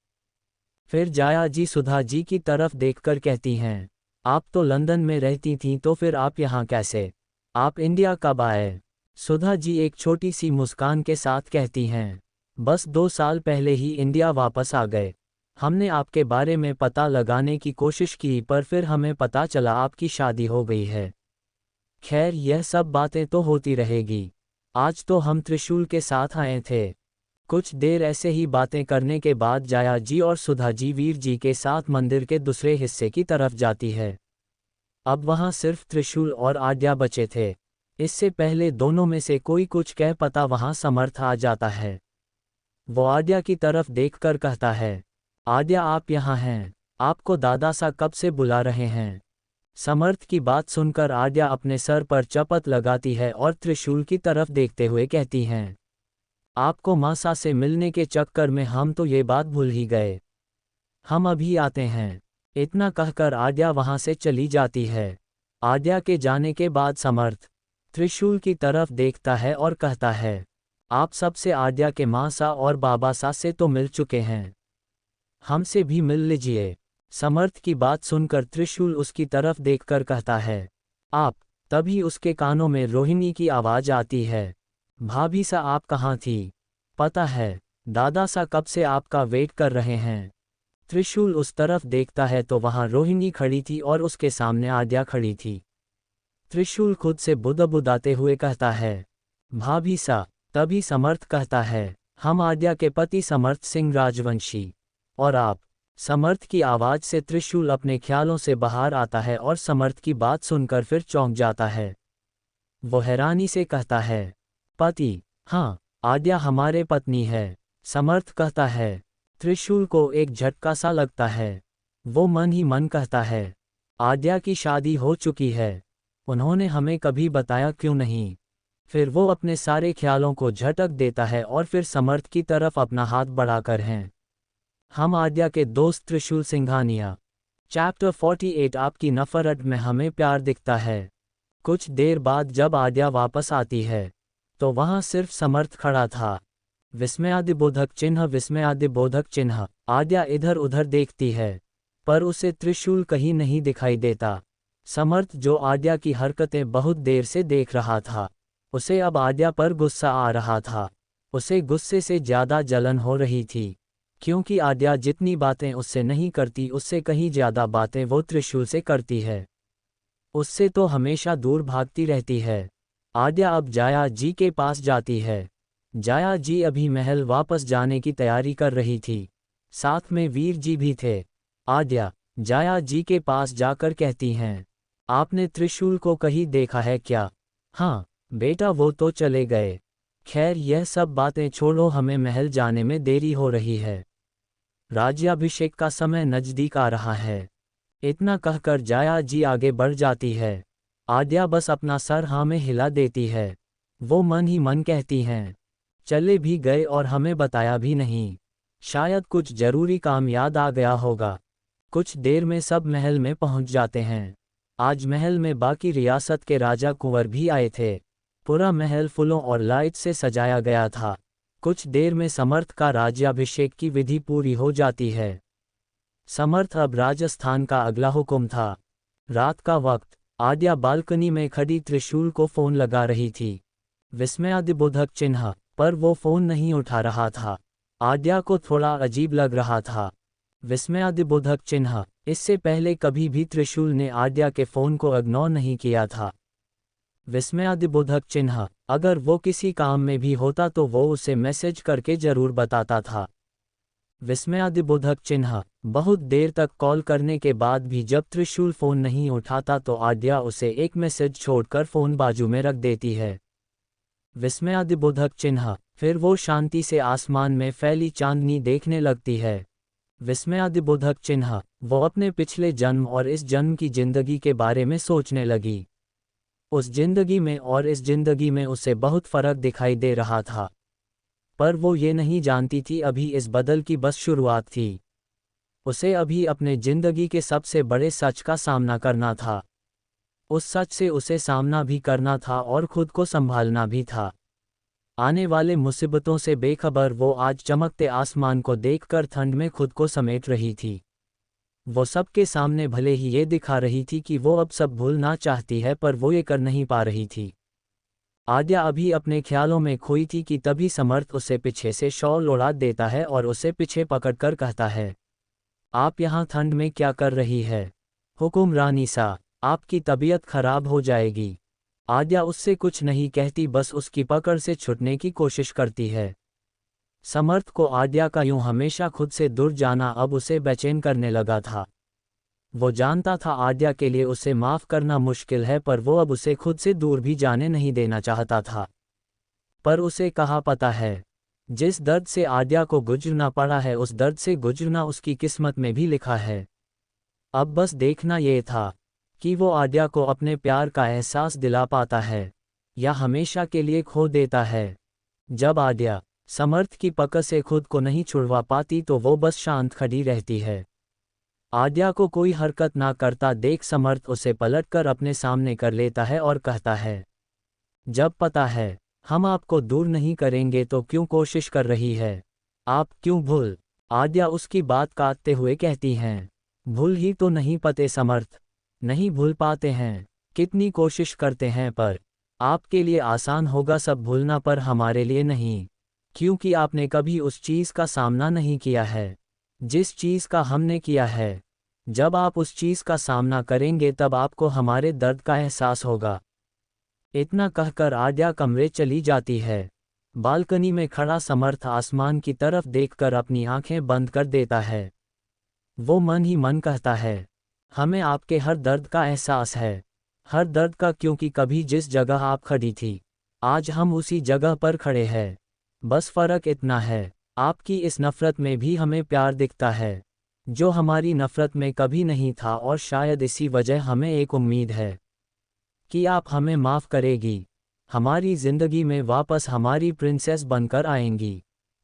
फिर जाया जी सुधा जी की तरफ देखकर कहती हैं, आप तो लंदन में रहती थीं, तो फिर आप यहाँ कैसे? आप इंडिया कब आए? सुधा जी एक छोटी सी मुस्कान के साथ कहती हैं, बस 2 साल पहले ही इंडिया वापस आ गए। हमने आपके बारे में पता लगाने की कोशिश की, पर फिर हमें पता चला आपकी शादी हो गई है। खैर, यह सब बातें तो होती रहेगी। आज तो हम त्रिशूल के साथ आए थे। कुछ देर ऐसे ही बातें करने के बाद जाया जी और सुधा जी वीर जी के साथ मंदिर के दूसरे हिस्से की तरफ जाती है। अब वहाँ सिर्फ त्रिशूल और आद्या बचे थे। इससे पहले दोनों में से कोई कुछ कह पाता वहाँ समर्थ आ जाता है। वो आद्या की तरफ देखकर कहता है, आद्या आप यहाँ हैं? आपको दादा सा कब से बुला रहे हैं? समर्थ की बात सुनकर आद्या अपने सर पर चपत लगाती है और त्रिशूल की तरफ देखते हुए कहती हैं, आपको मासा से मिलने के चक्कर में हम तो ये बात भूल ही गए। हम अभी आते हैं। इतना कहकर आद्या वहां से चली जाती है। आद्या के जाने के बाद समर्थ त्रिशूल की तरफ देखता है और कहता है, आप सबसे आद्या के माँ सा और बाबा सा से तो मिल चुके हैं, हमसे भी मिल लीजिए। समर्थ की बात सुनकर त्रिशूल उसकी तरफ देखकर कहता है, आप? तभी उसके कानों में रोहिणी की आवाज़ आती है, भाभी सा आप कहाँ थी? पता है, दादा सा कब से आपका वेट कर रहे हैं। त्रिशूल उस तरफ देखता है तो वहाँ रोहिणी खड़ी थी और उसके सामने आद्या खड़ी थी। त्रिशूल खुद से बुदबुदाते हुए कहता है, भाभी सा। तभी समर्थ कहता है, हम आद्या के पति समर्थ सिंह राजवंशी। और आप? समर्थ की आवाज़ से त्रिशूल अपने ख्यालों से बाहर आता है और समर्थ की बात सुनकर फिर चौंक जाता है। वो हैरानी से कहता है, पति? हाँ, आद्या हमारे पत्नी है। समर्थ कहता है। त्रिशूल को एक झटका सा लगता है। वो मन ही मन कहता है, आद्या की शादी हो चुकी है, उन्होंने हमें कभी बताया क्यों नहीं। फिर वो अपने सारे ख्यालों को झटक देता है और फिर समर्थ की तरफ अपना हाथ बढ़ाकर हैं, हम आद्या के दोस्त त्रिशूल सिंघानिया। चैप्टर 48 आपकी नफरत में हमें प्यार दिखता है। कुछ देर बाद जब आद्या वापस आती है तो वहाँ सिर्फ समर्थ खड़ा था। विस्मयादिबोधक चिन्ह, विस्मयादिबोधक चिन्ह। आद्या इधर उधर देखती है पर उसे त्रिशूल कहीं नहीं दिखाई देता। समर्थ जो आद्या की हरकतें बहुत देर से देख रहा था, उसे अब आद्या पर गुस्सा आ रहा था। उसे गुस्से से ज़्यादा जलन हो रही थी, क्योंकि आद्या जितनी बातें उससे नहीं करती उससे कहीं ज़्यादा बातें वो त्रिशूल से करती है। उससे तो हमेशा दूर भागती रहती है। आद्या अब जाया जी के पास जाती है। जाया जी अभी महल वापस जाने की तैयारी कर रही थी। साथ में वीर जी भी थे। आद्या जाया जी के पास जाकर कहती हैं, आपने त्रिशूल को कहीं देखा है क्या? हाँ बेटा, वो तो चले गए। खैर यह सब बातें छोड़ो, हमें महल जाने में देरी हो रही है। राज्याभिषेक का समय नजदीक आ रहा है। इतना कहकर जाया जी आगे बढ़ जाती है। आद्या बस अपना सर हाँ में हिला देती है। वो मन ही मन कहती हैं, चले भी गए और हमें बताया भी नहीं। शायद कुछ जरूरी काम याद आ गया होगा। कुछ देर में सब महल में पहुंच जाते हैं। आज महल में बाकी रियासत के राजा कुंवर भी आए थे। पूरा महल फूलों और लाइट से सजाया गया था। कुछ देर में समर्थ का राज्याभिषेक की विधि पूरी हो जाती है। समर्थ अब राजस्थान का अगला हुक्म था। रात का वक्त, आद्या बालकनी में खड़ी त्रिशूल को फोन लगा रही थी। विस्मयादिबोधक चिन्ह, पर वो फोन नहीं उठा रहा था। आद्या को थोड़ा अजीब लग रहा था। विस्मयादिबोधक चिन्ह, इससे पहले कभी भी त्रिशूल ने आद्या के फोन को इग्नोर नहीं किया था। विस्मयादिबोधक चिन्ह, अगर वो किसी काम में भी होता तो वो उसे मैसेज करके जरूर बताता था। विस्मयादिबोधक चिन्ह, बहुत देर तक कॉल करने के बाद भी जब त्रिशूल फोन नहीं उठाता तो आद्या उसे एक मैसेज छोड़कर फोन बाजू में रख देती है। विस्मयादिबोधक चिन्ह, फिर वो शांति से आसमान में फैली चांदनी देखने लगती है। विस्मयादिबोधक चिन्ह, वो अपने पिछले जन्म और इस जन्म की जिंदगी के बारे में सोचने लगी। उस जिंदगी में और इस जिंदगी में उसे बहुत फर्क दिखाई दे रहा था। पर वो ये नहीं जानती थी अभी इस बदल की बस शुरुआत थी। उसे अभी अपने जिंदगी के सबसे बड़े सच का सामना करना था। उस सच से उसे सामना भी करना था और खुद को संभालना भी था। आने वाले मुसीबतों से बेखबर वो आज चमकते आसमान को देखकर ठंड में खुद को समेट रही थी। वो सबके सामने भले ही ये दिखा रही थी कि वो अब सब भूलना चाहती है, पर वो ये कर नहीं पा रही थी। आद्या अभी अपने ख्यालों में खोई थी कि तभी समर्थ उसे पीछे से शॉल उड़ा देता है और उसे पीछे पकड़कर कहता है, आप यहाँ ठंड में क्या कर रही है? हुकुम रानी सा, आपकी तबीयत खराब हो जाएगी। आद्या उससे कुछ नहीं कहती, बस उसकी पकड़ से छूटने की कोशिश करती है। समर्थ को आद्या का यूं हमेशा खुद से दूर जाना अब उसे बेचैन करने लगा था। वो जानता था आद्या के लिए उसे माफ करना मुश्किल है, पर वो अब उसे खुद से दूर भी जाने नहीं देना चाहता था। पर उसे कहाँ पता है, जिस दर्द से आद्या को गुजरना पड़ा है उस दर्द से गुजरना उसकी किस्मत में भी लिखा है। अब बस देखना ये था कि वो आद्या को अपने प्यार का एहसास दिला पाता है या हमेशा के लिए खो देता है। जब आद्या समर्थ की पकड़ से खुद को नहीं छुड़वा पाती तो वो बस शांत खड़ी रहती है। आद्या को कोई हरकत ना करता देख समर्थ उसे पलटकर अपने सामने कर लेता है और कहता है, जब पता है हम आपको दूर नहीं करेंगे तो क्यों कोशिश कर रही है? आप क्यों भूल? आद्या उसकी बात काटते हुए कहती हैं, भूल ही तो नहीं पाते समर्थ, नहीं भूल पाते हैं। कितनी कोशिश करते हैं पर आपके लिए आसान होगा सब भूलना, पर हमारे लिए नहीं, क्योंकि आपने कभी उस चीज़ का सामना नहीं किया है जिस चीज़ का हमने किया है। जब आप उस चीज़ का सामना करेंगे तब आपको हमारे दर्द का एहसास होगा। इतना कहकर आद्या कमरे चली जाती है। बालकनी में खड़ा समर्थ आसमान की तरफ देखकर अपनी आंखें बंद कर देता है। वो मन ही मन कहता है, हमें आपके हर दर्द का एहसास है, हर दर्द का, क्योंकि कभी जिस जगह आप खड़ी थी आज हम उसी जगह पर खड़े हैं। बस फर्क इतना है, आपकी इस नफ़रत में भी हमें प्यार दिखता है जो हमारी नफ़रत में कभी नहीं था, और शायद इसी वजह हमें एक उम्मीद है कि आप हमें माफ़ करेगी, हमारी ज़िंदगी में वापस हमारी प्रिंसेस बनकर आएंगी।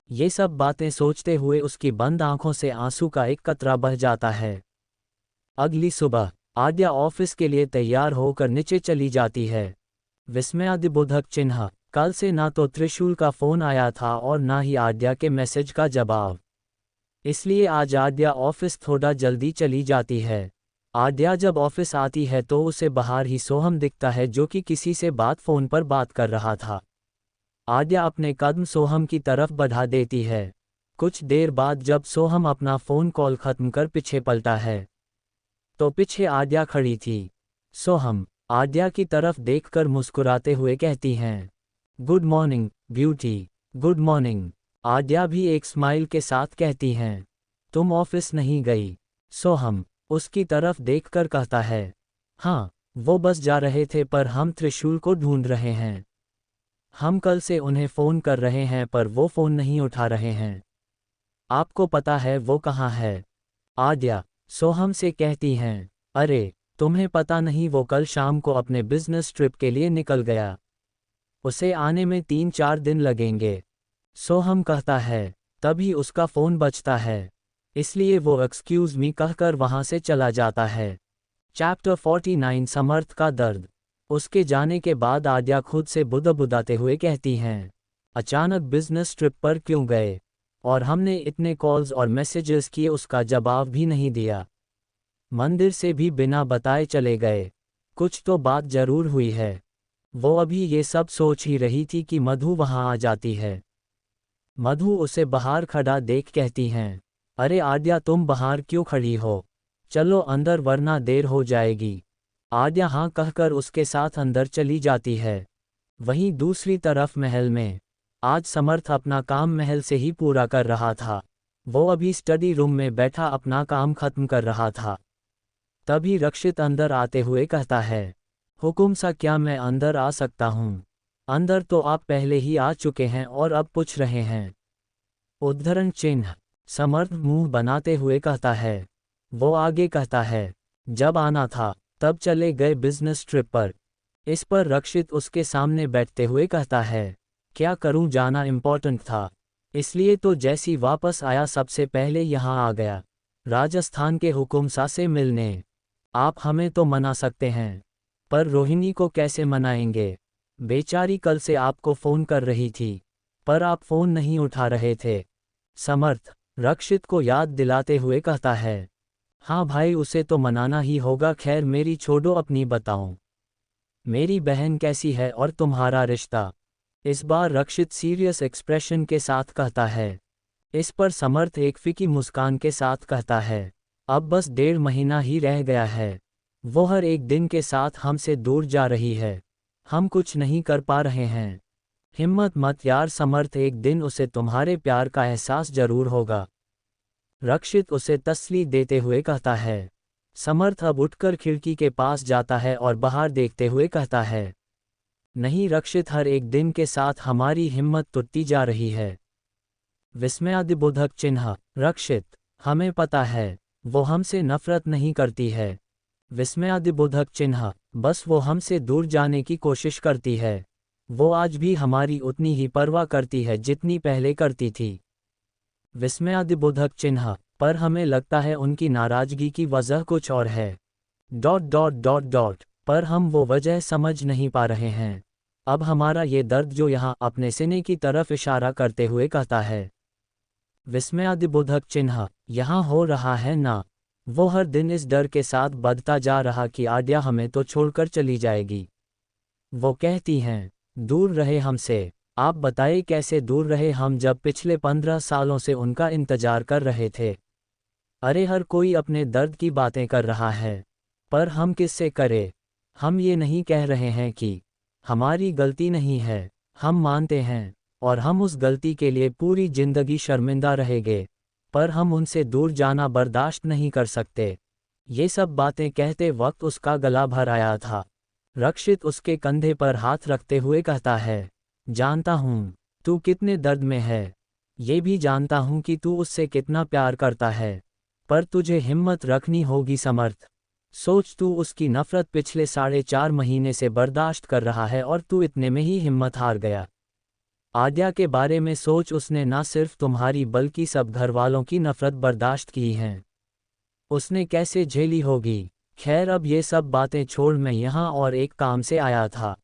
ये सब बातें सोचते हुए उसकी बंद आंखों से आंसू का एक कतरा बह जाता है। अगली सुबह आद्या ऑफिस के लिए तैयार होकर नीचे चली जाती है। विस्मयादिबोधक चिन्ह, कल से ना तो त्रिशूल का फ़ोन आया था और ना ही आद्या के मैसेज का जवाब, इसलिए आज आद्या ऑफिस थोड़ा जल्दी चली जाती है। आद्या जब ऑफिस आती है तो उसे बाहर ही सोहम दिखता है जो कि किसी से फ़ोन पर बात कर रहा था। आद्या अपने कदम सोहम की तरफ बढ़ा देती है। कुछ देर बाद जब सोहम अपना फ़ोन कॉल ख़त्म कर पीछे पलटा है तो पीछे आद्या खड़ी थी। सो हम आद्या की तरफ देखकर मुस्कुराते हुए कहती हैं, good morning beauty. Good morning, Aadya भी एक स्माइल के साथ कहती हैं। तुम ऑफिस नहीं गई? सो हम उसकी तरफ देखकर कहता है, हाँ, वो बस जा रहे थे पर हम त्रिशूल को ढूंढ रहे हैं। हम कल से उन्हें फ़ोन कर रहे हैं पर वो फ़ोन नहीं उठा रहे हैं। आपको पता है वो कहाँ है? आद्या सोहम से कहती हैं, अरे, तुम्हें पता नहीं वो कल शाम को अपने बिजनेस ट्रिप के लिए निकल गया। उसे आने में 3-4 दिन लगेंगे। सोहम कहता है, तभी उसका फ़ोन बजता है। इसलिए वो एक्सक्यूज़ मी कहकर वहाँ से चला जाता है। चैप्टर 49 समर्थ का दर्द। उसके जाने के बाद आद्या खुद से बुदबुदाते हुए कहती हैं, अचानक बिजनेस ट्रिप पर क्यों गए? और हमने इतने कॉल्स और मैसेजेस किए, उसका जवाब भी नहीं दिया। मंदिर से भी बिना बताए चले गए। कुछ तो बात जरूर हुई है। वो अभी ये सब सोच ही रही थी कि मधु वहाँ आ जाती है। मधु उसे बाहर खड़ा देख कहती हैं, अरे आद्या, तुम बाहर क्यों खड़ी हो? चलो अंदर वरना देर हो जाएगी। आद्या हाँ कहकर उसके साथ अंदर चली जाती है। वहीं दूसरी तरफ महल में आज समर्थ अपना काम महल से ही पूरा कर रहा था। वो अभी स्टडी रूम में बैठा अपना काम खत्म कर रहा था। तभी रक्षित अंदर आते हुए कहता है, हुकुम सा, क्या मैं अंदर आ सकता हूँ? अंदर तो आप पहले ही आ चुके हैं और अब पूछ रहे हैं। उद्धरण चिन्ह। समर्थ मुंह बनाते हुए कहता है। वो आगे कहता है, जब आना था तब चले गए बिजनेस ट्रिप पर। इस पर रक्षित उसके सामने बैठते हुए कहता है, क्या करूं, जाना इम्पोर्टेंट था, इसलिए तो जैसी वापस आया सबसे पहले यहाँ आ गया, राजस्थान के हुकुम सा से मिलने। आप हमें तो मना सकते हैं, पर रोहिणी को कैसे मनाएंगे? बेचारी कल से आपको फ़ोन कर रही थी, पर आप फ़ोन नहीं उठा रहे थे। समर्थ रक्षित को याद दिलाते हुए कहता है, हाँ भाई, उसे तो मनाना ही होगा। खैर मेरी छोड़ो, अपनी बताऊं। मेरी बहन कैसी है और तुम्हारा रिश्ता? इस बार रक्षित सीरियस एक्सप्रेशन के साथ कहता है। इस पर समर्थ एक फीकी मुस्कान के साथ कहता है, अब बस 1.5 महीना ही रह गया है। वो हर एक दिन के साथ हमसे दूर जा रही है। हम कुछ नहीं कर पा रहे हैं। हिम्मत मत यार समर्थ, एक दिन उसे तुम्हारे प्यार का एहसास जरूर होगा। रक्षित उसे तसल्ली देते हुए कहता है। समर्थ अब उठकर खिड़की के पास जाता है और बाहर देखते हुए कहता है, नहीं रक्षित, हर एक दिन के साथ हमारी हिम्मत टूटती जा रही है। विस्मयादिबोधक चिन्ह। रक्षित, हमें पता है वो हमसे नफरत नहीं करती है। विस्मयादिबोधक चिन्ह, बस वो हमसे दूर जाने की कोशिश करती है। वो आज भी हमारी उतनी ही परवाह करती है जितनी पहले करती थी। विस्मयादिबोधक चिन्ह, पर हमें लगता है उनकी नाराजगी की वजह कुछ और है। ... पर हम वो वजह समझ नहीं पा रहे हैं। अब हमारा ये दर्द जो यहाँ अपने सीने की तरफ इशारा करते हुए कहता है। विस्मयादिबोधक चिन्ह, यहाँ हो रहा है ना। वो हर दिन इस डर के साथ बढ़ता जा रहा कि आद्या हमें तो छोड़कर चली जाएगी। वो कहती हैं, दूर रहे हमसे। आप बताइए कैसे दूर रहे हम, जब पिछले 15 सालों से उनका इंतजार कर रहे थे। अरे हर कोई अपने दर्द की बातें कर रहा है, पर हम किससे करें? हम ये नहीं कह रहे हैं कि हमारी गलती नहीं है, हम मानते हैं, और हम उस गलती के लिए पूरी जिंदगी शर्मिंदा रहेंगे, पर हम उनसे दूर जाना बर्दाश्त नहीं कर सकते। ये सब बातें कहते वक्त उसका गला भर आया था। रक्षित उसके कंधे पर हाथ रखते हुए कहता है, जानता हूँ तू कितने दर्द में है। ये भी जानता हूँ कि तू उससे कितना प्यार करता है, पर तुझे हिम्मत रखनी होगी समर्थ। सोच, तू उसकी नफरत पिछले 4.5 महीने से बर्दाश्त कर रहा है और तू इतने में ही हिम्मत हार गया। आद्या के बारे में सोच, उसने ना सिर्फ तुम्हारी बल्कि सब घर वालों की नफरत बर्दाश्त की है। उसने कैसे झेली होगी। खैर अब ये सब बातें छोड़, मैं यहाँ और एक काम से आया था।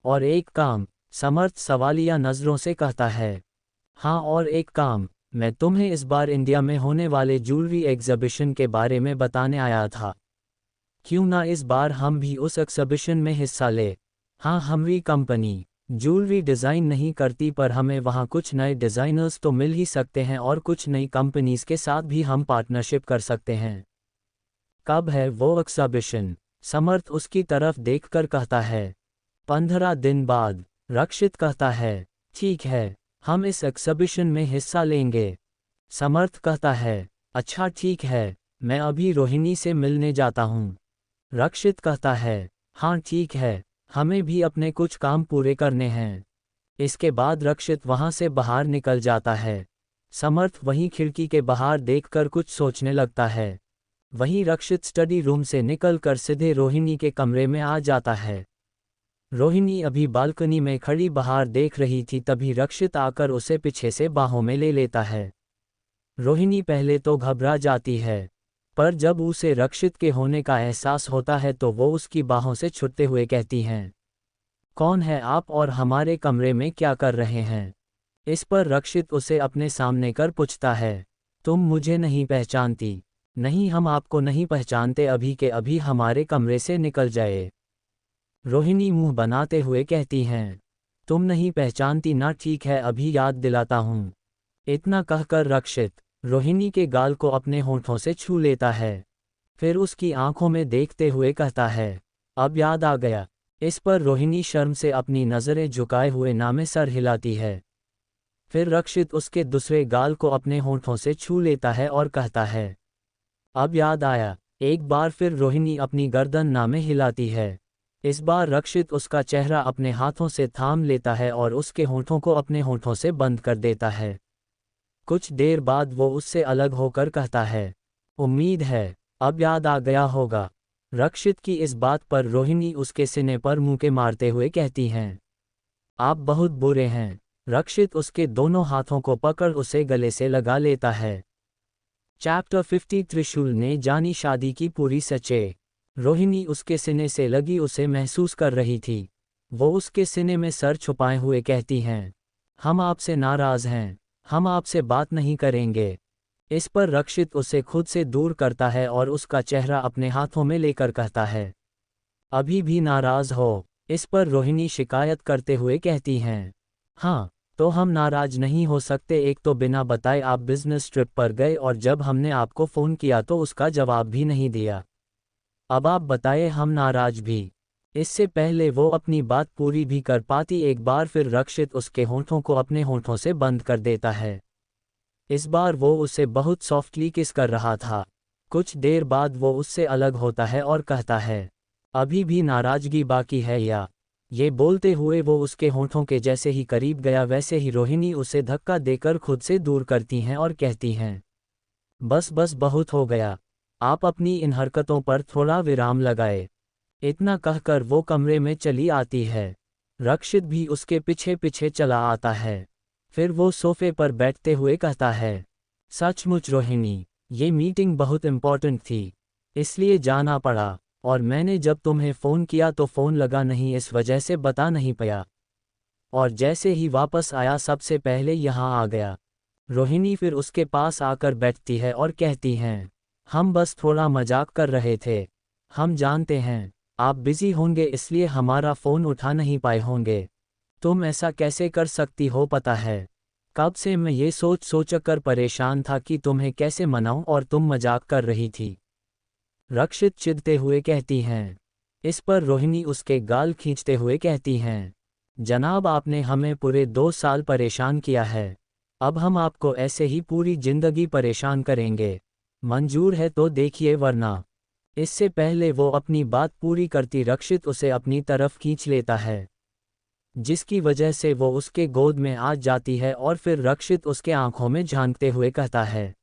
और एक काम? समर्थ सवालिया नज़रों से कहता है। हाँ, और एक काम। मैं तुम्हें इस बार इंडिया में होने वाले ज्वेलरी एग्जीबिशन के बारे में बताने आया था। क्यों ना इस बार हम भी उस एग्जीबिशन में हिस्सा ले। हाँ, हमारी कंपनी ज्वेलरी डिज़ाइन नहीं करती, पर हमें वहाँ कुछ नए डिज़ाइनर्स तो मिल ही सकते हैं और कुछ नई कंपनीज के साथ भी हम पार्टनरशिप कर सकते हैं। कब है वो एग्जीबिशन? समर्थ उसकी तरफ देखकर कहता है। 15 दिन बाद। रक्षित कहता है, ठीक है, हम इस एग्जिबिशन में हिस्सा लेंगे। समर्थ कहता है, अच्छा ठीक है, मैं अभी रोहिणी से मिलने जाता हूँ। रक्षित कहता है, हाँ ठीक है, हमें भी अपने कुछ काम पूरे करने हैं। इसके बाद रक्षित वहाँ से बाहर निकल जाता है। समर्थ वहीं खिड़की के बाहर देखकर कुछ सोचने लगता है। वहीं रक्षित स्टडी रूम से निकलकर सीधे रोहिणी के कमरे में आ जाता है। रोहिणी अभी बालकनी में खड़ी बाहर देख रही थी, तभी रक्षित आकर उसे पीछे से बाहों में ले लेता है। रोहिणी पहले तो घबरा जाती है, पर जब उसे रक्षित के होने का एहसास होता है तो वो उसकी बाहों से छूटते हुए कहती हैं, कौन है आप और हमारे कमरे में क्या कर रहे हैं? इस पर रक्षित उसे अपने सामने कर पूछता है, तुम मुझे नहीं पहचानती? नहीं, हम आपको नहीं पहचानते, अभी के अभी हमारे कमरे से निकल जाए। रोहिणी मुंह बनाते हुए कहती हैं, तुम नहीं पहचानती ना, ठीक है अभी याद दिलाता हूँ। इतना कहकर रक्षित रोहिणी के गाल को अपने होंठों से छू लेता है। फिर उसकी आंखों में देखते हुए कहता है, अब याद आ गया। इस पर रोहिणी शर्म से अपनी नज़रें झुकाए हुए नामे सर हिलाती है। फिर रक्षित उसके दूसरे गाल को अपने होंठों से छू लेता है और कहता है, अब याद आया। एक बार फिर रोहिणी अपनी गर्दन नामे हिलाती है। इस बार रक्षित उसका चेहरा अपने हाथों से थाम लेता है और उसके होंठों को अपने होंठों से बंद कर देता है। कुछ देर बाद वो उससे अलग होकर कहता है, उम्मीद है अब याद आ गया होगा। रक्षित की इस बात पर रोहिणी उसके सीने पर मुंके मारते हुए कहती हैं, आप बहुत बुरे हैं। रक्षित उसके दोनों हाथों को पकड़ उसे गले से लगा लेता है। चैप्टर 50 त्रिशूल ने जानी शादी की पूरी सच्चाई। रोहिणी उसके सीने से लगी उसे महसूस कर रही थी। वो उसके सीने में सर छुपाए हुए कहती हैं, हम आपसे नाराज़ हैं, हम आपसे बात नहीं करेंगे। इस पर रक्षित उसे खुद से दूर करता है और उसका चेहरा अपने हाथों में लेकर कहता है, अभी भी नाराज़ हो? इस पर रोहिणी शिकायत करते हुए कहती हैं, हाँ, तो हम नाराज नहीं हो सकते। एक तो बिना बताए आप बिजनेस ट्रिप पर गए और जब हमने आपको फ़ोन किया तो उसका जवाब भी नहीं दिया। अब आप बताए हम नाराज भी। इससे पहले वो अपनी बात पूरी भी कर पाती, एक बार फिर रक्षित उसके होंठों को अपने होंठों से बंद कर देता है। इस बार वो उसे बहुत सॉफ्टली किस कर रहा था। कुछ देर बाद वो उससे अलग होता है और कहता है, अभी भी नाराज़गी बाकी है या? ये बोलते हुए वो उसके होंठों के जैसे ही करीब गया वैसे ही रोहिणी उसे धक्का देकर खुद से दूर करती हैं और कहती हैं, बस बस बहुत हो गया, आप अपनी इन हरकतों पर थोड़ा विराम लगाए। इतना कहकर वो कमरे में चली आती है। रक्षित भी उसके पीछे पीछे चला आता है। फिर वो सोफे पर बैठते हुए कहता है, सचमुच रोहिणी, ये मीटिंग बहुत इम्पोर्टेंट थी, इसलिए जाना पड़ा, और मैंने जब तुम्हें फ़ोन किया तो फ़ोन लगा नहीं, इस वजह से बता नहीं पाया, और जैसे ही वापस आया सबसे पहले यहाँ आ गया। रोहिणी फिर उसके पास आकर बैठती है और कहती हैं, हम बस थोड़ा मजाक कर रहे थे, हम जानते हैं आप बिज़ी होंगे इसलिए हमारा फ़ोन उठा नहीं पाए होंगे। तुम ऐसा कैसे कर सकती हो? पता है कब से मैं ये सोच कर परेशान था कि तुम्हें कैसे मनाऊं और तुम मजाक कर रही थी। रक्षित चिढ़ते हुए कहती हैं। इस पर रोहिणी उसके गाल खींचते हुए कहती हैं, जनाब आपने हमें पूरे 2 साल परेशान किया है, अब हम आपको ऐसे ही पूरी जिंदगी परेशान करेंगे। मंजूर है तो देखिए वरना। इससे पहले वो अपनी बात पूरी करती रक्षित उसे अपनी तरफ खींच लेता है, जिसकी वजह से वो उसके गोद में आ जाती है और फिर रक्षित उसके आंखों में झांकते हुए कहता है,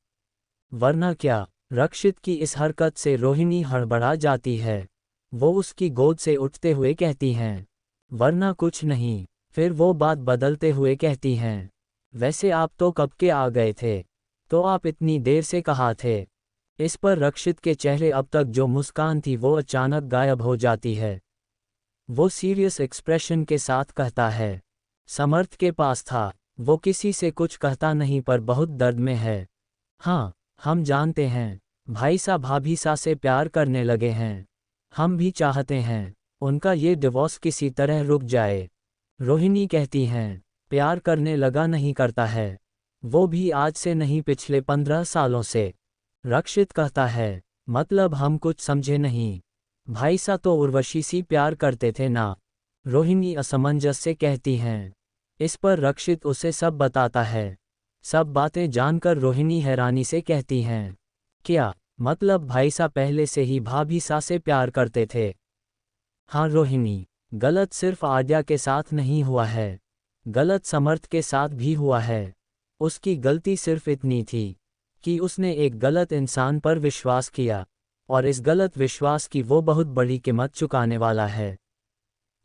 वरना क्या? रक्षित की इस हरकत से रोहिणी हड़बड़ा जाती है। वो उसकी गोद से उठते हुए कहती हैं, वरना कुछ नहीं। फिर वो बात बदलते हुए कहती हैं, वैसे आप तो कब के आ गए थे? तो आप इतनी देर से कहाँ थे? इस पर रक्षित के चेहरे अब तक जो मुस्कान थी वो अचानक गायब हो जाती है। वो सीरियस एक्सप्रेशन के साथ कहता है, समर्थ के पास था, वो किसी से कुछ कहता नहीं पर बहुत दर्द में है। हाँ, हम जानते हैं, भाई सा भाभी सा से प्यार करने लगे हैं। हम भी चाहते हैं उनका ये डिवोर्स किसी तरह रुक जाए। रोहिणी कहती हैं, प्यार करने लगा नहीं करता है, वो भी आज से नहीं पिछले 15 सालों से। रक्षित कहता है, मतलब हम कुछ समझे नहीं। भाईसा तो उर्वशी से प्यार करते थे ना, रोहिणी असमंजस से कहती हैं। इस पर रक्षित उसे सब बताता है। सब बातें जानकर रोहिणी हैरानी से कहती हैं, क्या मतलब भाईसा पहले से ही भाभी सा से प्यार करते थे? हाँ रोहिणी, गलत सिर्फ आद्या के साथ नहीं हुआ है, गलत समर्थ के साथ भी हुआ है। उसकी गलती सिर्फ इतनी थी कि उसने एक गलत इंसान पर विश्वास किया, और इस गलत विश्वास की वो बहुत बड़ी कीमत चुकाने वाला है।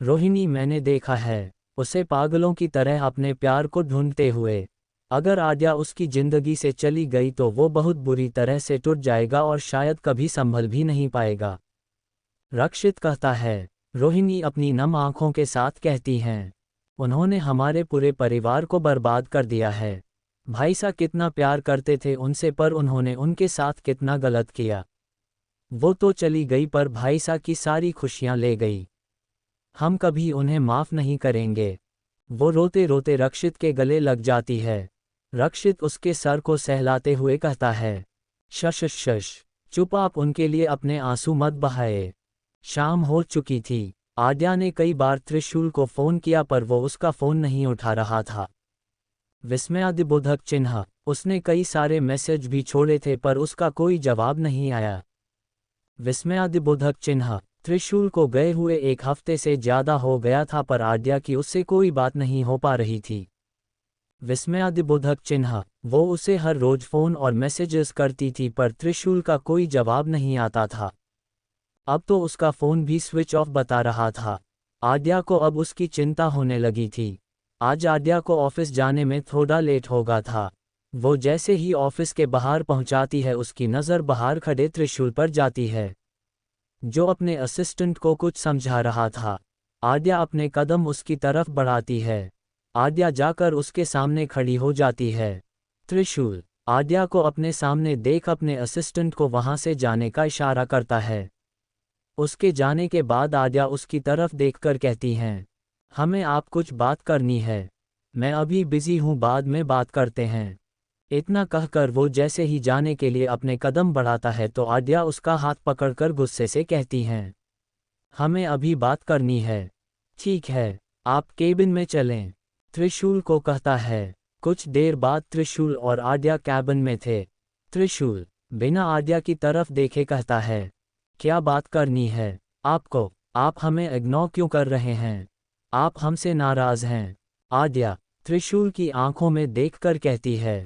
रोहिणी, मैंने देखा है उसे पागलों की तरह अपने प्यार को ढूंढते हुए। अगर आद्या उसकी जिंदगी से चली गई तो वो बहुत बुरी तरह से टूट जाएगा और शायद कभी संभल भी नहीं पाएगा। रक्षित कहता है। रोहिणी अपनी नम आंखों के साथ कहती हैं, उन्होंने हमारे पूरे परिवार को बर्बाद कर दिया है। भाईसा कितना प्यार करते थे उनसे, पर उन्होंने उनके साथ कितना गलत किया। वो तो चली गई पर भाईसा की सारी खुशियां ले गई। हम कभी उन्हें माफ नहीं करेंगे। वो रोते रोते रक्षित के गले लग जाती है। रक्षित उसके सर को सहलाते हुए कहता है, शश शश, चुप, आप उनके लिए अपने आंसू मत बहाए। शाम हो चुकी थी। आद्या ने कई बार त्रिशूल को फोन किया पर वो उसका फोन नहीं उठा रहा था। विस्मयादिबोधक चिन्ह, उसने कई सारे मैसेज भी छोड़े थे पर उसका कोई जवाब नहीं आया। विस्मयादिबोधक चिन्ह, त्रिशूल को गए हुए एक हफ्ते से ज्यादा हो गया था पर आद्या की उससे कोई बात नहीं हो पा रही थी। विस्मयादिबोधक चिन्ह, वो उसे हर रोज फोन और मैसेजेस करती थी पर त्रिशूल का कोई जवाब नहीं आता था। अब तो उसका फोन भी स्विच ऑफ बता रहा था। आद्या को अब उसकी चिंता होने लगी थी। आज आद्या को ऑफिस जाने में थोड़ा लेट होगा था। वो जैसे ही ऑफिस के बाहर पहुंचाती है उसकी नज़र बाहर खड़े त्रिशूल पर जाती है, जो अपने असिस्टेंट को कुछ समझा रहा था। आद्या अपने कदम उसकी तरफ बढ़ाती है। आद्या जाकर उसके सामने खड़ी हो जाती है। त्रिशूल आद्या को अपने सामने देख अपने असिस्टेंट को वहां से जाने का इशारा करता है। उसके जाने के बाद आद्या उसकी तरफ देखकर कहती हैं, हमें आप कुछ बात करनी है। मैं अभी बिजी हूँ, बाद में बात करते हैं। इतना कहकर वो जैसे ही जाने के लिए अपने कदम बढ़ाता है तो आद्या उसका हाथ पकड़कर गुस्से से कहती हैं, हमें अभी बात करनी है। ठीक है, आप केबिन में चलें, त्रिशूल को कहता है। कुछ देर बाद त्रिशूल और आद्या कैबिन में थे। त्रिशूल बिना आद्या की तरफ देखे कहता है, क्या बात करनी है आपको? आप हमें इग्नोर क्यों कर रहे हैं? आप हमसे नाराज हैं? आद्या त्रिशूल की आंखों में देखकर कहती है,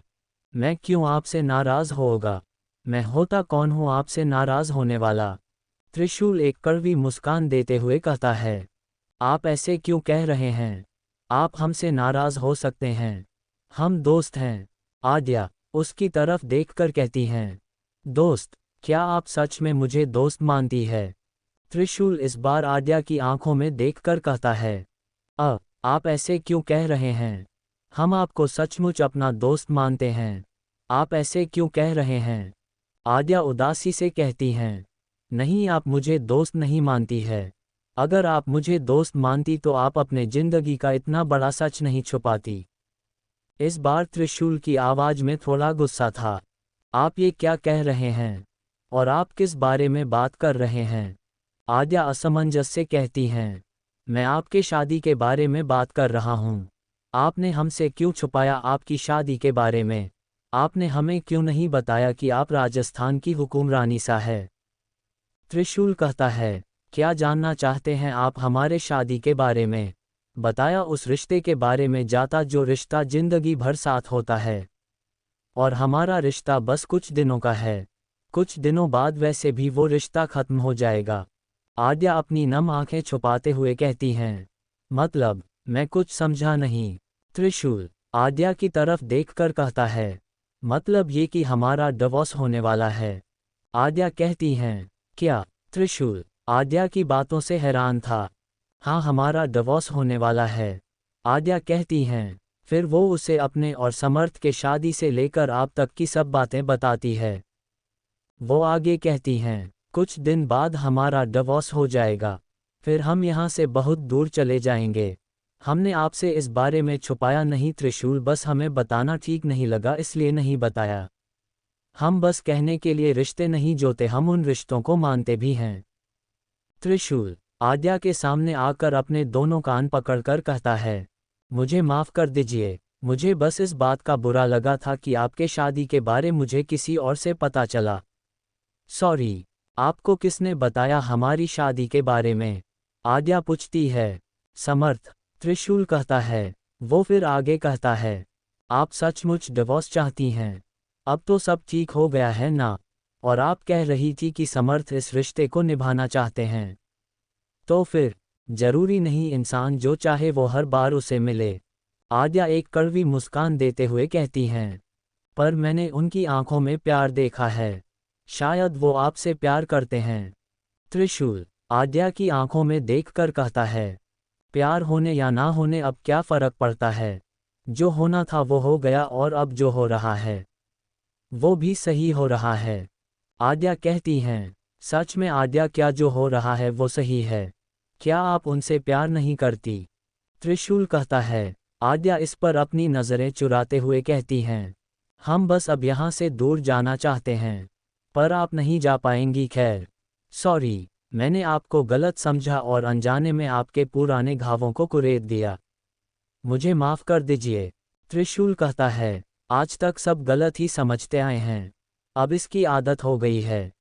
मैं क्यों आपसे नाराज होगा? मैं होता कौन हूँ आपसे नाराज होने वाला? त्रिशूल एक कड़वी मुस्कान देते हुए कहता है, आप ऐसे क्यों कह रहे हैं? आप हमसे नाराज हो सकते हैं, हम दोस्त हैं। आद्या उसकी तरफ देखकर कहती हैं, दोस्त? क्या आप सच में मुझे दोस्त मानती है? त्रिशूल इस बार आद्या की आंखों में देखकर कहता है, आप ऐसे क्यों कह रहे हैं? हम आपको सचमुच अपना दोस्त मानते हैं। आप ऐसे क्यों कह रहे हैं? आद्या उदासी से कहती हैं, नहीं, आप मुझे दोस्त नहीं मानती है। अगर आप मुझे दोस्त मानती तो आप अपने जिंदगी का इतना बड़ा सच नहीं छुपाती। इस बार त्रिशूल की आवाज में थोड़ा गुस्सा था। आप ये क्या कह रहे हैं? और आप किस बारे में बात कर रहे हैं? आद्या असमंजस से कहती हैं, मैं आपके शादी के बारे में बात कर रहा हूँ। आपने हमसे क्यों छुपाया आपकी शादी के बारे में? आपने हमें क्यों नहीं बताया कि आप राजस्थान की हुक्मरानी सा है? त्रिशूल कहता है, क्या जानना चाहते हैं आप हमारे शादी के बारे में? बताया उस रिश्ते के बारे में जाता जो रिश्ता जिंदगी भर साथ होता है। और हमारा रिश्ता बस कुछ दिनों का है। कुछ दिनों बाद वैसे भी वो रिश्ता खत्म हो जाएगा। आद्या अपनी नम आंखें छुपाते हुए कहती हैं, मतलब? मैं कुछ समझा नहीं। त्रिशूल आद्या की तरफ देखकर कहता है, मतलब ये कि हमारा डिवोर्स होने वाला है। आद्या कहती हैं, क्या? त्रिशूल आद्या की बातों से हैरान था। हाँ, हमारा डिवोर्स होने वाला है। आद्या कहती हैं। फिर वो उसे अपने और समर्थ के शादी से लेकर आप तक की सब बातें बताती है। वो आगे कहती हैं, कुछ दिन बाद हमारा डिवोर्स हो जाएगा। फिर हम यहाँ से बहुत दूर चले जाएंगे। हमने आपसे इस बारे में छुपाया नहीं त्रिशूल, बस हमें बताना ठीक नहीं लगा इसलिए नहीं बताया। हम बस कहने के लिए रिश्ते नहीं जोते, हम उन रिश्तों को मानते भी हैं। त्रिशूल आद्या के सामने आकर अपने दोनों कान पकड़कर कहता है, मुझे माफ़ कर दीजिए, मुझे बस इस बात का बुरा लगा था कि आपके शादी के बारे मुझे किसी और से पता चला। सॉरी, आपको किसने बताया हमारी शादी के बारे में? आद्या पूछती है। समर्थ, त्रिशूल कहता है। वो फिर आगे कहता है, आप सचमुच डिवोर्स चाहती हैं? अब तो सब ठीक हो गया है ना? और आप कह रही थी कि समर्थ इस रिश्ते को निभाना चाहते हैं। तो फिर जरूरी नहीं इंसान जो चाहे वो हर बार उसे मिले। आद्या एक कड़वी मुस्कान देते हुए कहती हैं, पर मैंने उनकी आंखों में प्यार देखा है। शायद वो आपसे प्यार करते हैं। त्रिशूल आद्या की आंखों में देखकर कहता है, प्यार होने या ना होने अब क्या फर्क पड़ता है? जो होना था वो हो गया और अब जो हो रहा है वो भी सही हो रहा है। आद्या कहती हैं, सच में आद्या क्या जो हो रहा है वो सही है? क्या आप उनसे प्यार नहीं करती? त्रिशूल कहता है। आद्या इस पर अपनी नज़रें चुराते हुए कहती हैं, हम बस अब यहाँ से दूर जाना चाहते हैं, पर आप नहीं जा पाएंगी। खैर, सॉरी, मैंने आपको गलत समझा और अनजाने में आपके पुराने घावों को कुरेद दिया। मुझे माफ़ कर दीजिए। त्रिशूल कहता है, आज तक सब गलत ही समझते आए हैं, अब इसकी आदत हो गई है।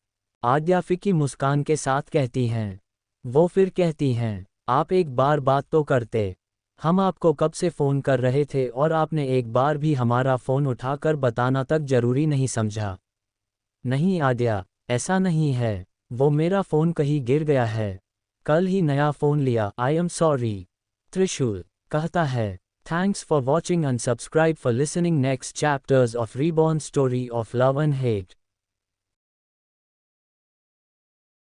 आद्या फीकी मुस्कान के साथ कहती हैं। वो फिर कहती हैं, आप एक बार बात तो करते। हम आपको कब से फ़ोन कर रहे थे और आपने एक बार भी हमारा फ़ोन उठाकर बताना तक जरूरी नहीं समझा। नहीं आद्या, ऐसा नहीं है, वो मेरा फ़ोन कहीं गिर गया है, कल ही नया फ़ोन लिया। I am sorry. त्रिशूल कहता है। Thanks for watching and subscribe for listening next chapters of reborn story of love and hate.